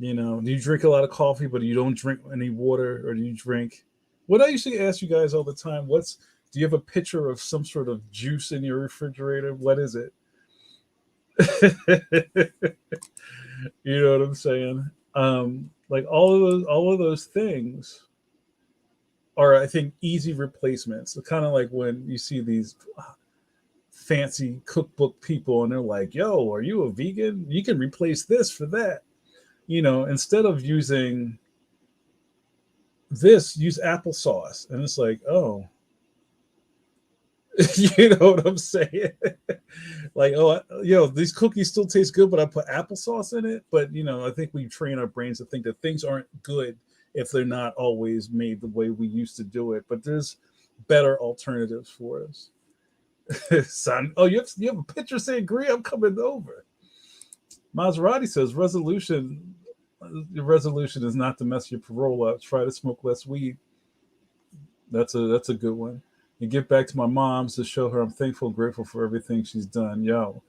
Speaker 1: Do you drink a lot of coffee, but you don't drink any water, or do you drink? What I usually ask you guys all the time: do you have a pitcher of some sort of juice in your refrigerator? What is it? You know what I'm saying? Like all of those things are, I think, easy replacements. Kind of like when you see these fancy cookbook people and they're like, "Yo, are you a vegan? You can replace this for that." Instead of using this, use applesauce, and it's like, oh, you know what I'm saying? Like, oh, these cookies still taste good, but I put applesauce in it. But I think we train our brains to think that things aren't good if they're not always made the way we used to do it. But there's better alternatives for us. Son, oh, you have a picture saying "Agree"? I'm coming over. Maserati says resolution. Your resolution is not to mess your parole up. Try to smoke less weed. That's a good one. And get back to my mom's to show her I'm thankful, grateful for everything she's done. Yo,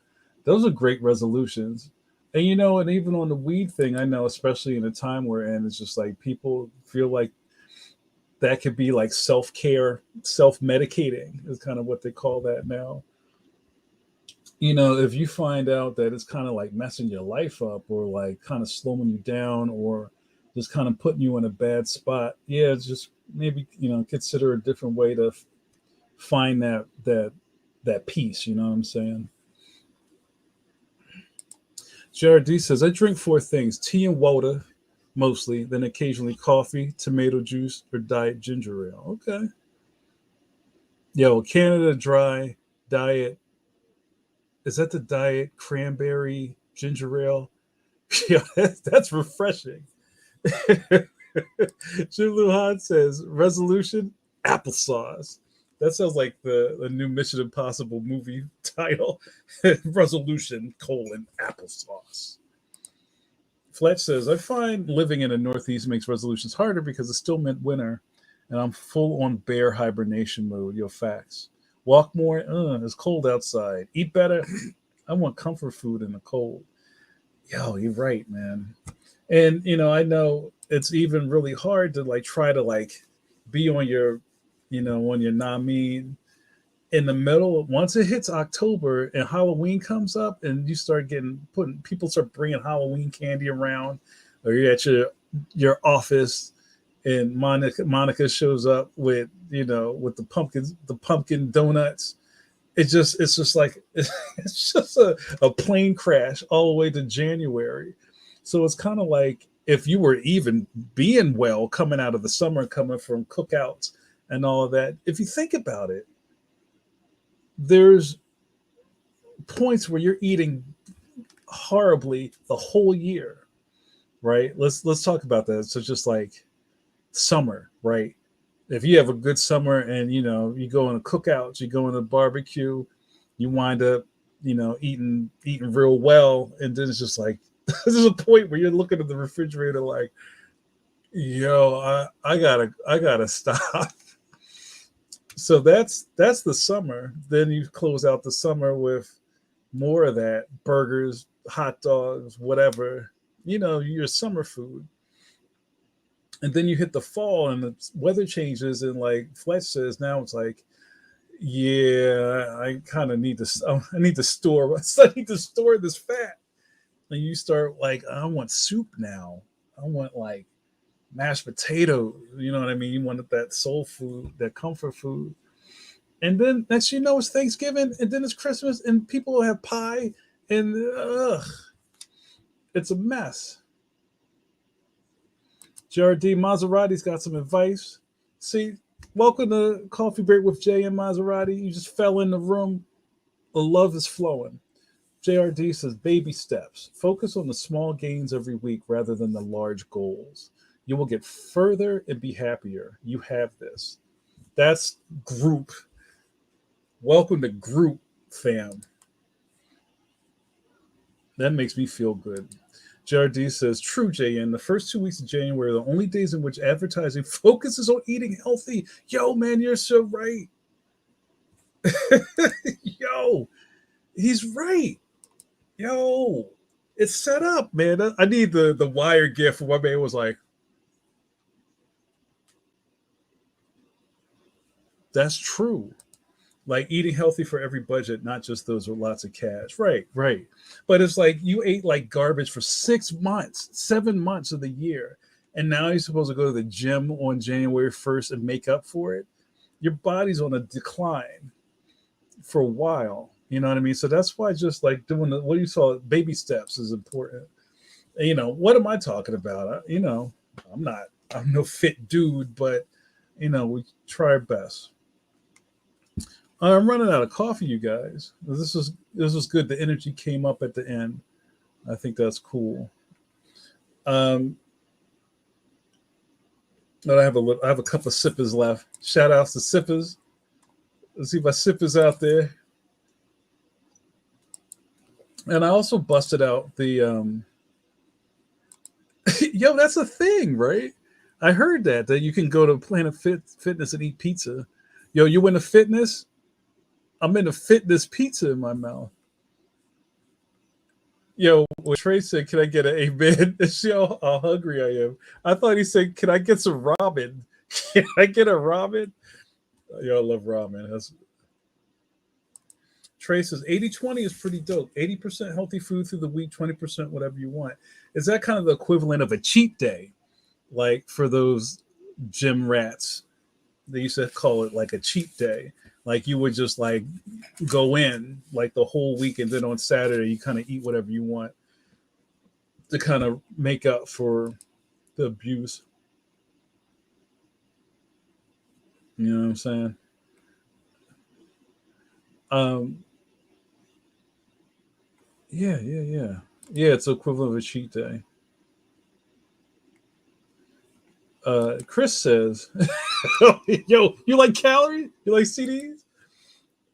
Speaker 1: those are great resolutions. And even on the weed thing, I know, especially in the time we're in, it's just like people feel like that could be like self care, self medicating is kind of what they call that now. If you find out that it's kind of like messing your life up, or like kind of slowing you down, or just kind of putting you in a bad spot, yeah, it's just maybe, consider a different way to find that peace. You know what I'm saying? JRD says, I drink four things: tea and water, mostly, then occasionally coffee, tomato juice, or diet ginger ale. Okay. Yo, Canada Dry diet. Is that the diet cranberry ginger ale? Yeah, that's refreshing. Jim Luhan says, resolution, applesauce. That sounds like the new Mission Impossible movie title. Resolution, applesauce. Fletch says, I find living in the Northeast makes resolutions harder because it's still midwinter and I'm full on bear hibernation mode. Yo, facts. Walk more. It's cold outside. Eat better. I want comfort food in the cold. Yo, you're right, man. And I know it's even really hard to like try to like be on your, on your Nameen in the middle. Once it hits October and Halloween comes up, and you start people start bringing Halloween candy around, or you're at your office, and Monica shows up with with the pumpkin donuts. It's just like it's just a plane crash all the way to January. So it's kind of like if you were even being well coming out of the summer, coming from cookouts and all of that, if you think about it, there's points where you're eating horribly the whole year, right? Let's talk about that. So just like summer, right? If you have a good summer and you go on a cookouts, you go on a barbecue, you wind up, eating real well, and then it's just like there's a point where you're looking at the refrigerator like, yo, I gotta stop. So that's the summer. Then you close out the summer with more of that burgers, hot dogs, whatever, your summer food. And then you hit the fall and the weather changes, and like Fletch says, now it's like, yeah, I kind of need to. I need to store. I need to store this fat. And you start like, I want soup now. I want like mashed potato. You know what I mean? You want that soul food, that comfort food. And then next it's Thanksgiving, and then it's Christmas, and people have pie, and it's a mess. JRD Maserati's got some advice. See, welcome to Coffee Break with Jay and Maserati. You just fell in the room. The love is flowing. JRD says, baby steps. Focus on the small gains every week rather than the large goals. You will get further and be happier. You have this. That's group. Welcome to group, fam. That makes me feel good. JRD says, true, JN. The first 2 weeks of January are the only days in which advertising focuses on eating healthy. Yo, man, you're so right. Yo, he's right. Yo, it's set up, man. I need the wire gif where my man was like, that's true. Like eating healthy for every budget, not just those with lots of cash. Right, right. But it's like you ate like garbage for 6 months, 7 months of the year. And now you're supposed to go to the gym on January 1st and make up for it. Your body's on a decline for a while. You know what I mean? So that's why just like doing what you saw, baby steps is important. And, what am I talking about? I'm no fit dude, but, we try our best. I'm running out of coffee, you guys. This was good. The energy came up at the end. I think that's cool. But I have a couple of sippers left. Shout outs to sippers. Let's see my sippers out there. And I also busted out the yo, that's a thing, right? I heard that you can go to Planet Fitness and eat pizza. Yo, you into fitness? I'm into fitness pizza in my mouth. Yo, when Trey said, can I get an amen? See how hungry I am. I thought he said, can I get some ramen? Can I get a ramen? Yo, I love ramen. Trey says 80-20 is pretty dope. 80% healthy food through the week, 20% whatever you want. Is that kind of the equivalent of a cheat day? Like for those gym rats, they used to call it like a cheat day. Like you would just like go in like the whole week, and then on Saturday you kind of eat whatever you want to kind of make up for the abuse. You know what I'm saying? Yeah. It's equivalent of a cheat day. Chris says, yo, you like calories? You like CDs?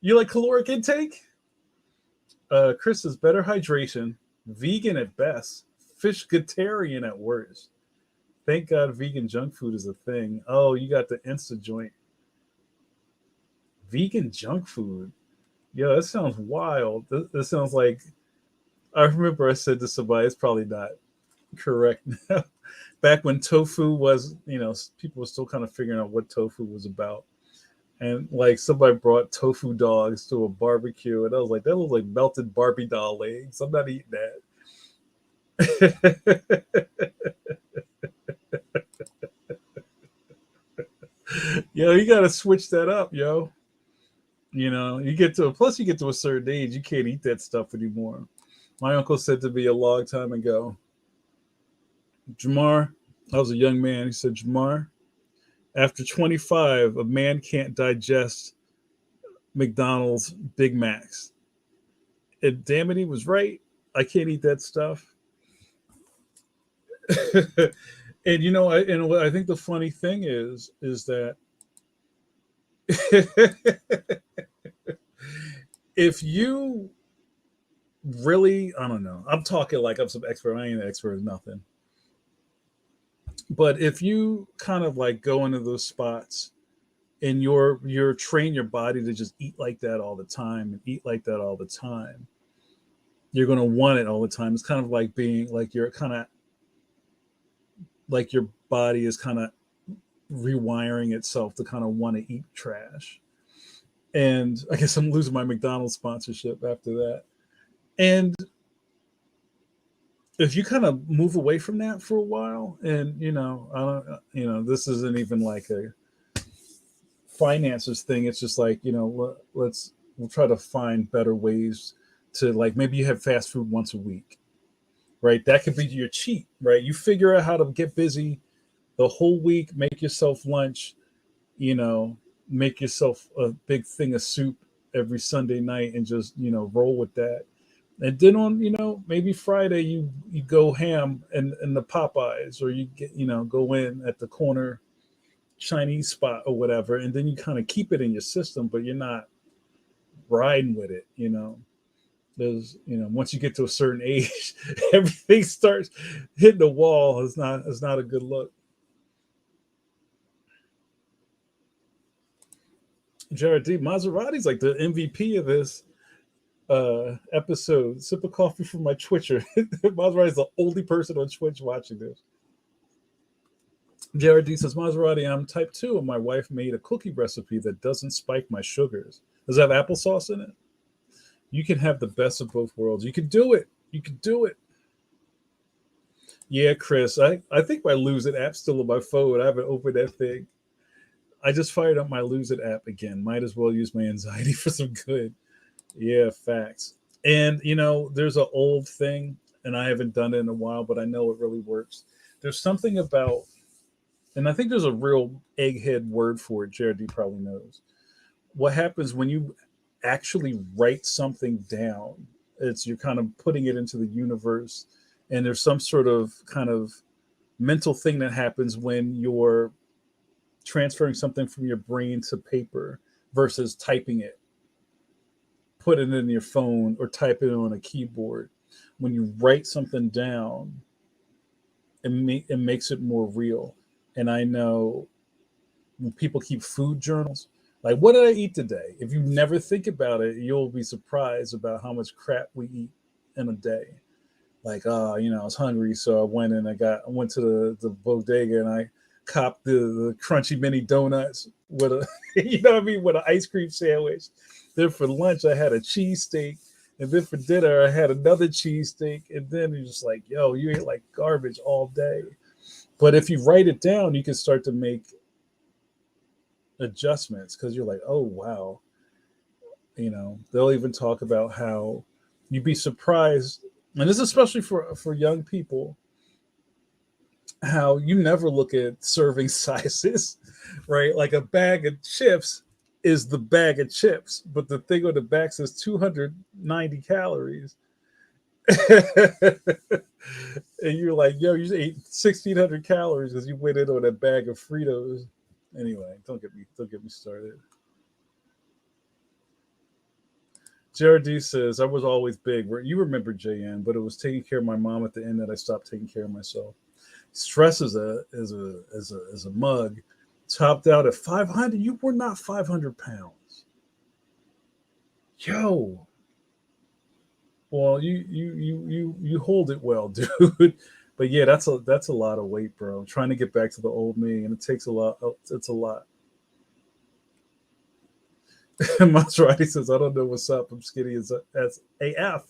Speaker 1: You like caloric intake? Chris says, better hydration, vegan at best, fishgatarian at worst. Thank God vegan junk food is a thing. Oh, you got the Insta joint. Vegan junk food. Yo, that sounds wild. That sounds like, I remember I said to somebody, it's probably not correct now. Back when tofu was, people were still kind of figuring out what tofu was about. And like somebody brought tofu dogs to a barbecue, and I was like, that looks like melted Barbie doll legs. I'm not eating that. Yo, you got to switch that up, yo. You get to a certain age, you can't eat that stuff anymore. My uncle said to me a long time ago, Jamar, I was a young man. He said, Jamar, after 25, a man can't digest McDonald's Big Macs. And damn it, he was right. I can't eat that stuff. And what I think the funny thing is that if you really, I don't know, I'm talking like I'm some expert. I ain't an expert in nothing. But if you kind of like go into those spots and you're train your body to just eat like that all the time and eat like that all the time, you're gonna want it all the time. It's kind of like being like you're kind of like your body is kind of rewiring itself to kind of want to eat trash. And I guess I'm losing my McDonald's sponsorship after that. And if you kind of move away from that for a while, and I don't, this isn't even like a finances thing. It's just like we'll try to find better ways to, like, maybe you have fast food once a week, right? That could be your cheat, right? You figure out how to get busy the whole week, make yourself lunch, you know, make yourself a big thing of soup every Sunday night and just, roll with that. And then on, maybe Friday you go ham in the Popeyes, or you get, go in at the corner Chinese spot or whatever, and then you kind of keep it in your system, but you're not riding with it, There's, once you get to a certain age, everything starts hitting the wall. It's not a good look. Jared D. Maserati's like the MVP of this episode. Sip of coffee from my Twitcher. Maserati's the only person on Twitch watching this. Jared D says, Maserati, I'm type 2, and my wife made a cookie recipe that doesn't spike my sugars. Does it have applesauce in it? You can have the best of both worlds. You can do it. You can do it. Yeah, Chris, I think my Lose It app's still on my phone. I haven't opened that thing. I just fired up my Lose It app again. Might as well use my anxiety for some good. Yeah, facts. And, there's an old thing, and I haven't done it in a while, but I know it really works. There's something about, and I think there's a real egghead word for it. Jared D probably knows. What happens when you actually write something down? It's you're kind of putting it into the universe, and there's some sort of kind of mental thing that happens when you're transferring something from your brain to paper versus typing it, put it in your phone, or type it on a keyboard. When you write something down, it makes it more real. And I know when people keep food journals, like, what did I eat today? If you never think about it, you'll be surprised about how much crap we eat in a day. Like, I was hungry, so I went to the bodega and I copped the crunchy mini donuts with a, what I mean, with an ice cream sandwich. Then for lunch, I had a cheesesteak. And then for dinner, I had another cheesesteak. And then you're just like, yo, you ate like garbage all day. But if you write it down, you can start to make adjustments, because you're like, oh, wow. They'll even talk about how you'd be surprised, and this is especially for young people, how you never look at serving sizes, right? Like a bag of chips is the bag of chips, but the thing on the back says 290 calories. And you're like, yo, you just ate 1,600 calories because you went in on a bag of Fritos. Anyway, don't get me started. JRD says, I was always big. You remember JN, but it was taking care of my mom at the end that I stopped taking care of myself. Stress is a mug. Topped out at 500. You were not 500 pounds. Yo. Well, you hold it well, dude. But yeah, that's a lot of weight, bro. I'm trying to get back to the old me, and it takes a lot. It's a lot. Maserati says, I don't know what's up. I'm skinny as AF.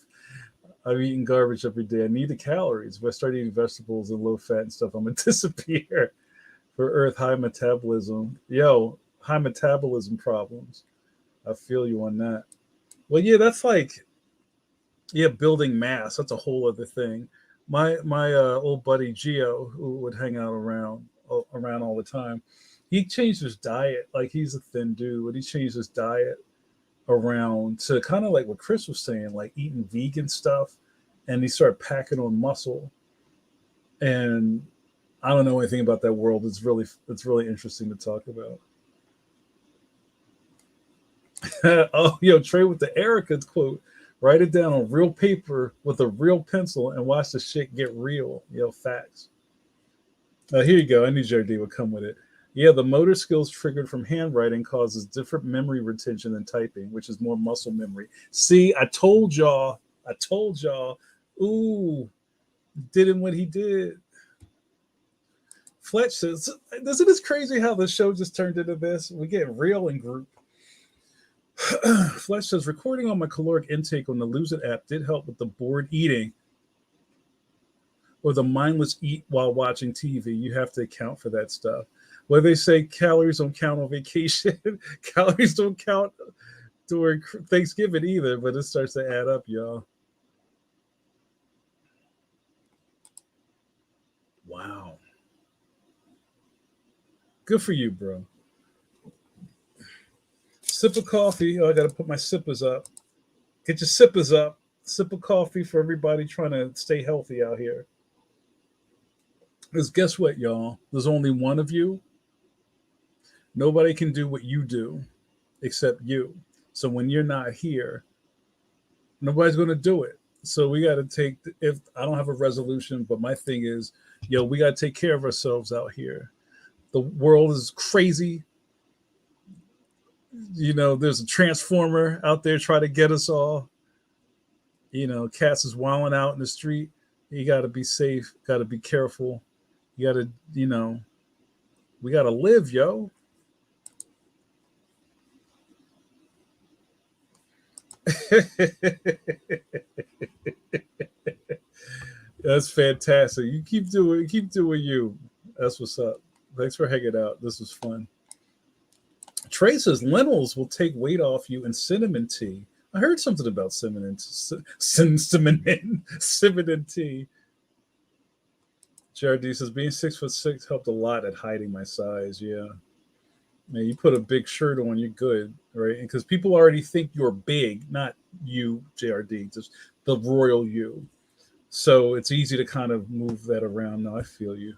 Speaker 1: I'm eating garbage every day. I need the calories. If I start eating vegetables and low fat and stuff, I'm going to disappear. For Earth, high metabolism. Yo, high metabolism problems. I feel you on that. Well, yeah, that's like, yeah, building mass. That's a whole other thing. My old buddy Gio, who would hang out around all the time, he changed his diet. Like he's a thin dude, but he changed his diet around to kind of like what Chris was saying, like eating vegan stuff, and he started packing on muscle. And I don't know anything about that world. It's really interesting to talk about. Oh, yo, Trey with the Erica quote. Write it down on real paper with a real pencil and watch the shit get real. Yo, facts. Here you go. I knew JD would come with it. Yeah, the motor skills triggered from handwriting causes different memory retention than typing, which is more muscle memory. See, I told y'all. I told y'all. Ooh, did him what he did. Fletch says, "Isn't this crazy how the show just turned into this? We get real in group." Fletch says, "Recording on my caloric intake on the Lose It app did help with the bored eating or the mindless eat while watching TV. You have to account for that stuff. Where they say calories don't count on vacation, calories don't count during Thanksgiving either, but it starts to add up, y'all." Wow. Good for you, bro. Sip of coffee. Oh, I got to put my sippers up. Get your sippers up. Sip of coffee for everybody trying to stay healthy out here. Because guess what, y'all? There's only one of you. Nobody can do what you do except you. So when you're not here, nobody's going to do it. So we got to take, if I don't have a resolution, but my thing is, yo, we got to take care of ourselves out here. The world is crazy. There's a transformer out there trying to get us all. Cats is wilding out in the street. You got to be safe, got to be careful. You got to, we got to live, yo. That's fantastic. You keep doing you. That's what's up. Thanks for hanging out. This was fun. Trey says lentils will take weight off you and cinnamon tea. I heard something about cinnamon tea. JRD says being 6'6" helped a lot at hiding my size. Yeah, man, you put a big shirt on, you're good, right? Because people already think you're big, not you, JRD, just the royal you. So it's easy to kind of move that around. No, I feel you.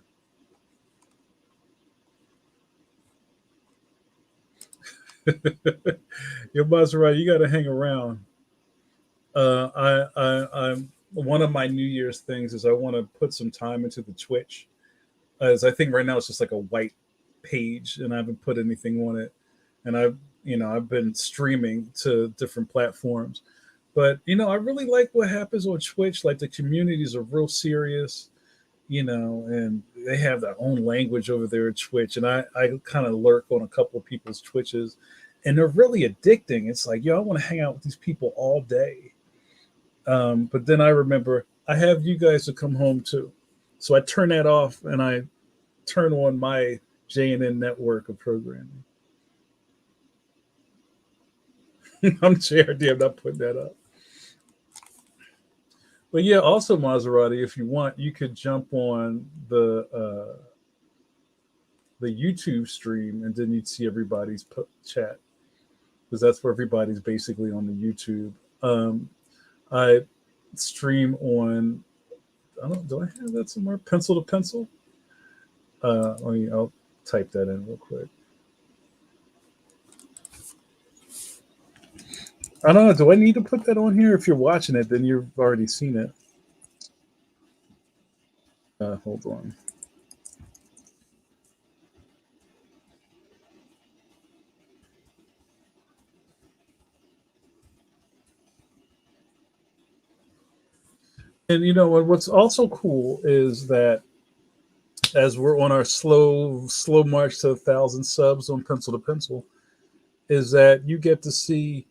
Speaker 1: Your Maserati, you got to hang around. I'm one of my New Year's things is I want to put some time into the Twitch, as I think right now it's just like a white page, and I haven't put anything on it. And I've been streaming to different platforms, but I really like what happens on Twitch. Like the communities are real serious, and they have their own language over there at Twitch. And I kind of lurk on a couple of people's Twitches, and they're really addicting. It's like, yo, I want to hang out with these people all day. But then I remember I have you guys to come home to. So I turn that off and I turn on my JNN network of programming. I'm JRD, I'm not putting that up. But yeah, also Maserati, if you want, you could jump on the YouTube stream and then you'd see everybody's chat, because that's where everybody's basically on the YouTube. I stream on, I don't, do I have that somewhere? Pencil to Pencil. I'll type that in real quick. I don't know. Do I need to put that on here? If you're watching it, then you've already seen it. Hold on. And what's also cool is that as we're on our slow march to 1,000 subs on Pencil to Pencil, is that you get to see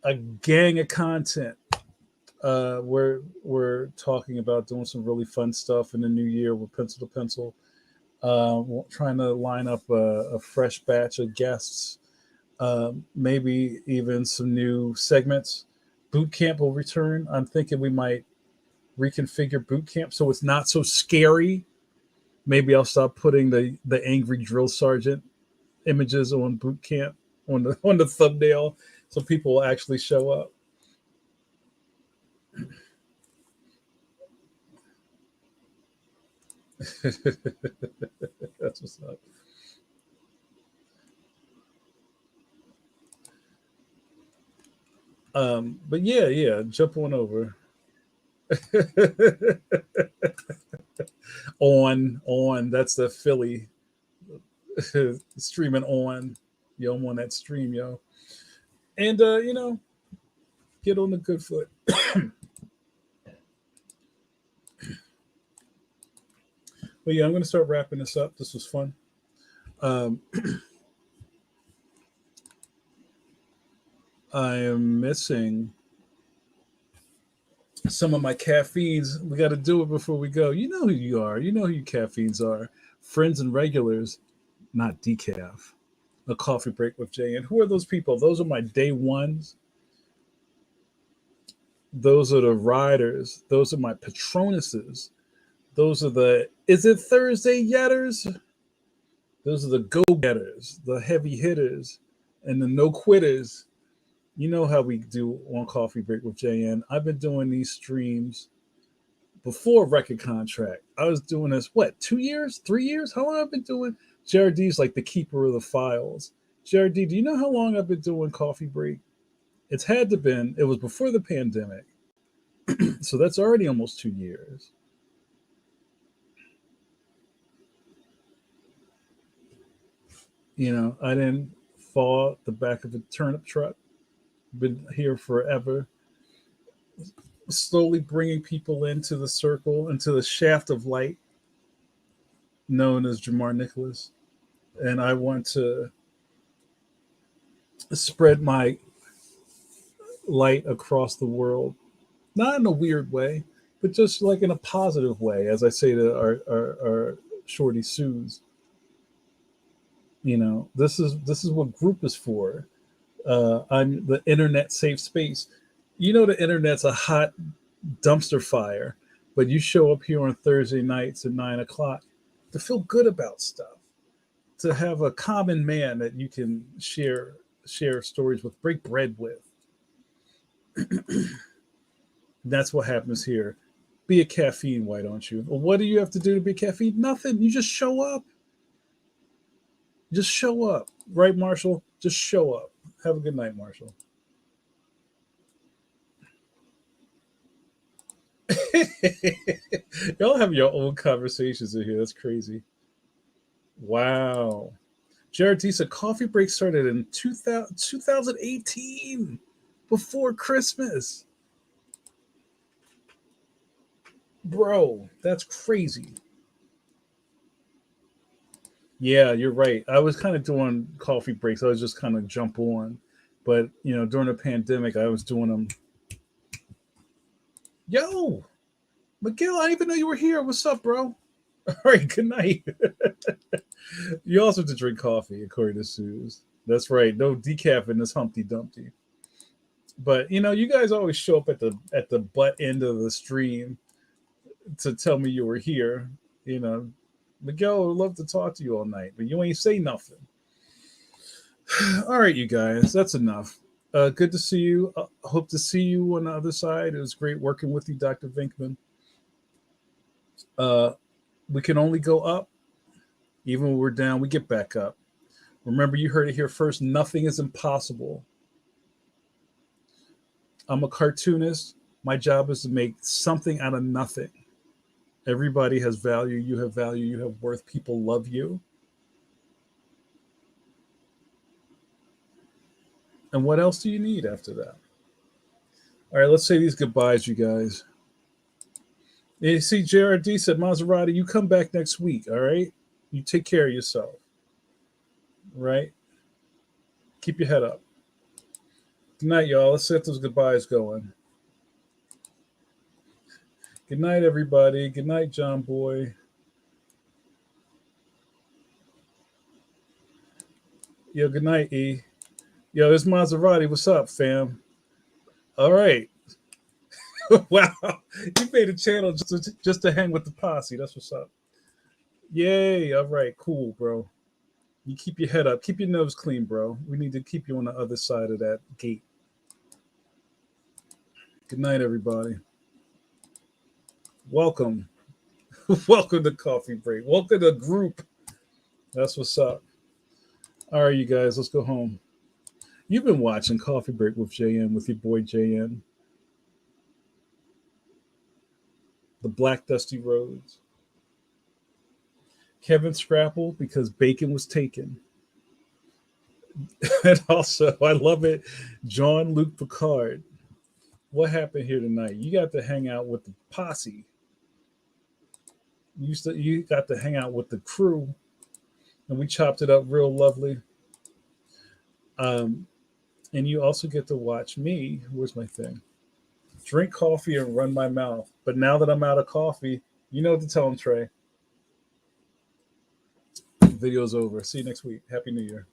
Speaker 1: a gang of content. We're talking about doing some really fun stuff in the new year with Pencil to Pencil. Trying to line up a fresh batch of guests, maybe even some new segments. Boot camp will return. I'm thinking we might reconfigure boot camp so it's not so scary. Maybe I'll stop putting the angry drill sergeant images on boot camp on the thumbnail so people will actually show up. That's what's up. But yeah, yeah, jump on over. On that's the Philly streaming on. Yo, I'm on that stream, yo. And get on the good foot. But yeah, I'm gonna start wrapping this up. This was fun. Um, I am missing some of my caffeines. We got to do it before we go. You know who you are. You know who your caffeines are. Friends and regulars, not decaf. A coffee break with Jay. And who are those people? Those are my day ones. Those are the riders. Those are my patronuses. Those are the, is it Thursday yetters? Those are the go getters, the heavy hitters, and the no quitters. You know how we do on Coffee Break with JN. I've been doing these streams before record contract. I was doing this, what, 2 years, 3 years? How long have I been doing? JRD's like the keeper of the files. JRD, do you know how long I've been doing Coffee Break? It's had to been, it was before the pandemic. So that's already almost 2 years. You know, I didn't fall the back of a turnip truck. Been here forever. Slowly bringing people into the circle, into the shaft of light known as Jamar Nicholas. And I want to spread my light across the world, not in a weird way, but just like in a positive way, as I say to our shorty Suze. You know, this is what group is for. I'm the internet safe space. You know, the internet's a hot dumpster fire, but you show up here on Thursday nights at 9 o'clock to feel good about stuff, to have a common man that you can share stories with, break bread with. That's what happens here. Be a caffeine, why don't you? Well, what do you have to do to be caffeine? Nothing. You just show up. Just show up. Right, Marshall? Just show up. Have a good night, Marshall. Y'all have your own conversations in here. That's crazy. Wow. Jared T said coffee break started in 2018, before Christmas. Bro, that's crazy. Yeah, you're right. I was kind of doing coffee breaks. I was just kind of jump on. But, during the pandemic, I was doing them. Yo, Miguel, I didn't even know you were here. What's up, bro? All right, good night. You also have to drink coffee, according to Suze. That's right. No decaf in this Humpty Dumpty. But you guys always show up at the butt end of the stream to tell me you were here. Miguel would love to talk to you all night, but you ain't say nothing. All right, you guys, that's enough. Good to see you. Hope to see you on the other side. It was great working with you, Dr. Vinkman. We can only go up. Even when we're down, we get back up. Remember, you heard it here first. Nothing is impossible. I'm a cartoonist. My job is to make something out of nothing. Everybody has value. You have value. You have worth. People love you. And what else do you need after that? All right, let's say these goodbyes, you guys. You see, JRD said, Maserati, you come back next week, all right? You take care of yourself, right? Keep your head up. Good night, y'all. Let's get those goodbyes going. Good night, everybody. Good night, John Boy. Yo, good night, E. Yo, it's Maserati. What's up, fam? All right. Wow, you made a channel just to hang with the posse. That's what's up. Yay! All right, cool, bro. You keep your head up, keep your nose clean, bro. We need to keep you on the other side of that gate. Good night, everybody. Welcome, welcome to Coffee Break. Welcome to group. That's what's up. All right, you guys, let's go home. You've been watching Coffee Break with JN, with your boy JN, the Black Dusty Roads. Kevin Scrapple, because bacon was taken. And also, I love it, Jean-Luc Picard. What happened here tonight? You got to hang out with the posse. You got to hang out with the crew, and we chopped it up real lovely. And you also get to watch me. Where's my thing? Drink coffee and run my mouth. But now that I'm out of coffee, you know what to tell them, Trey. Video's over. See you next week. Happy New Year.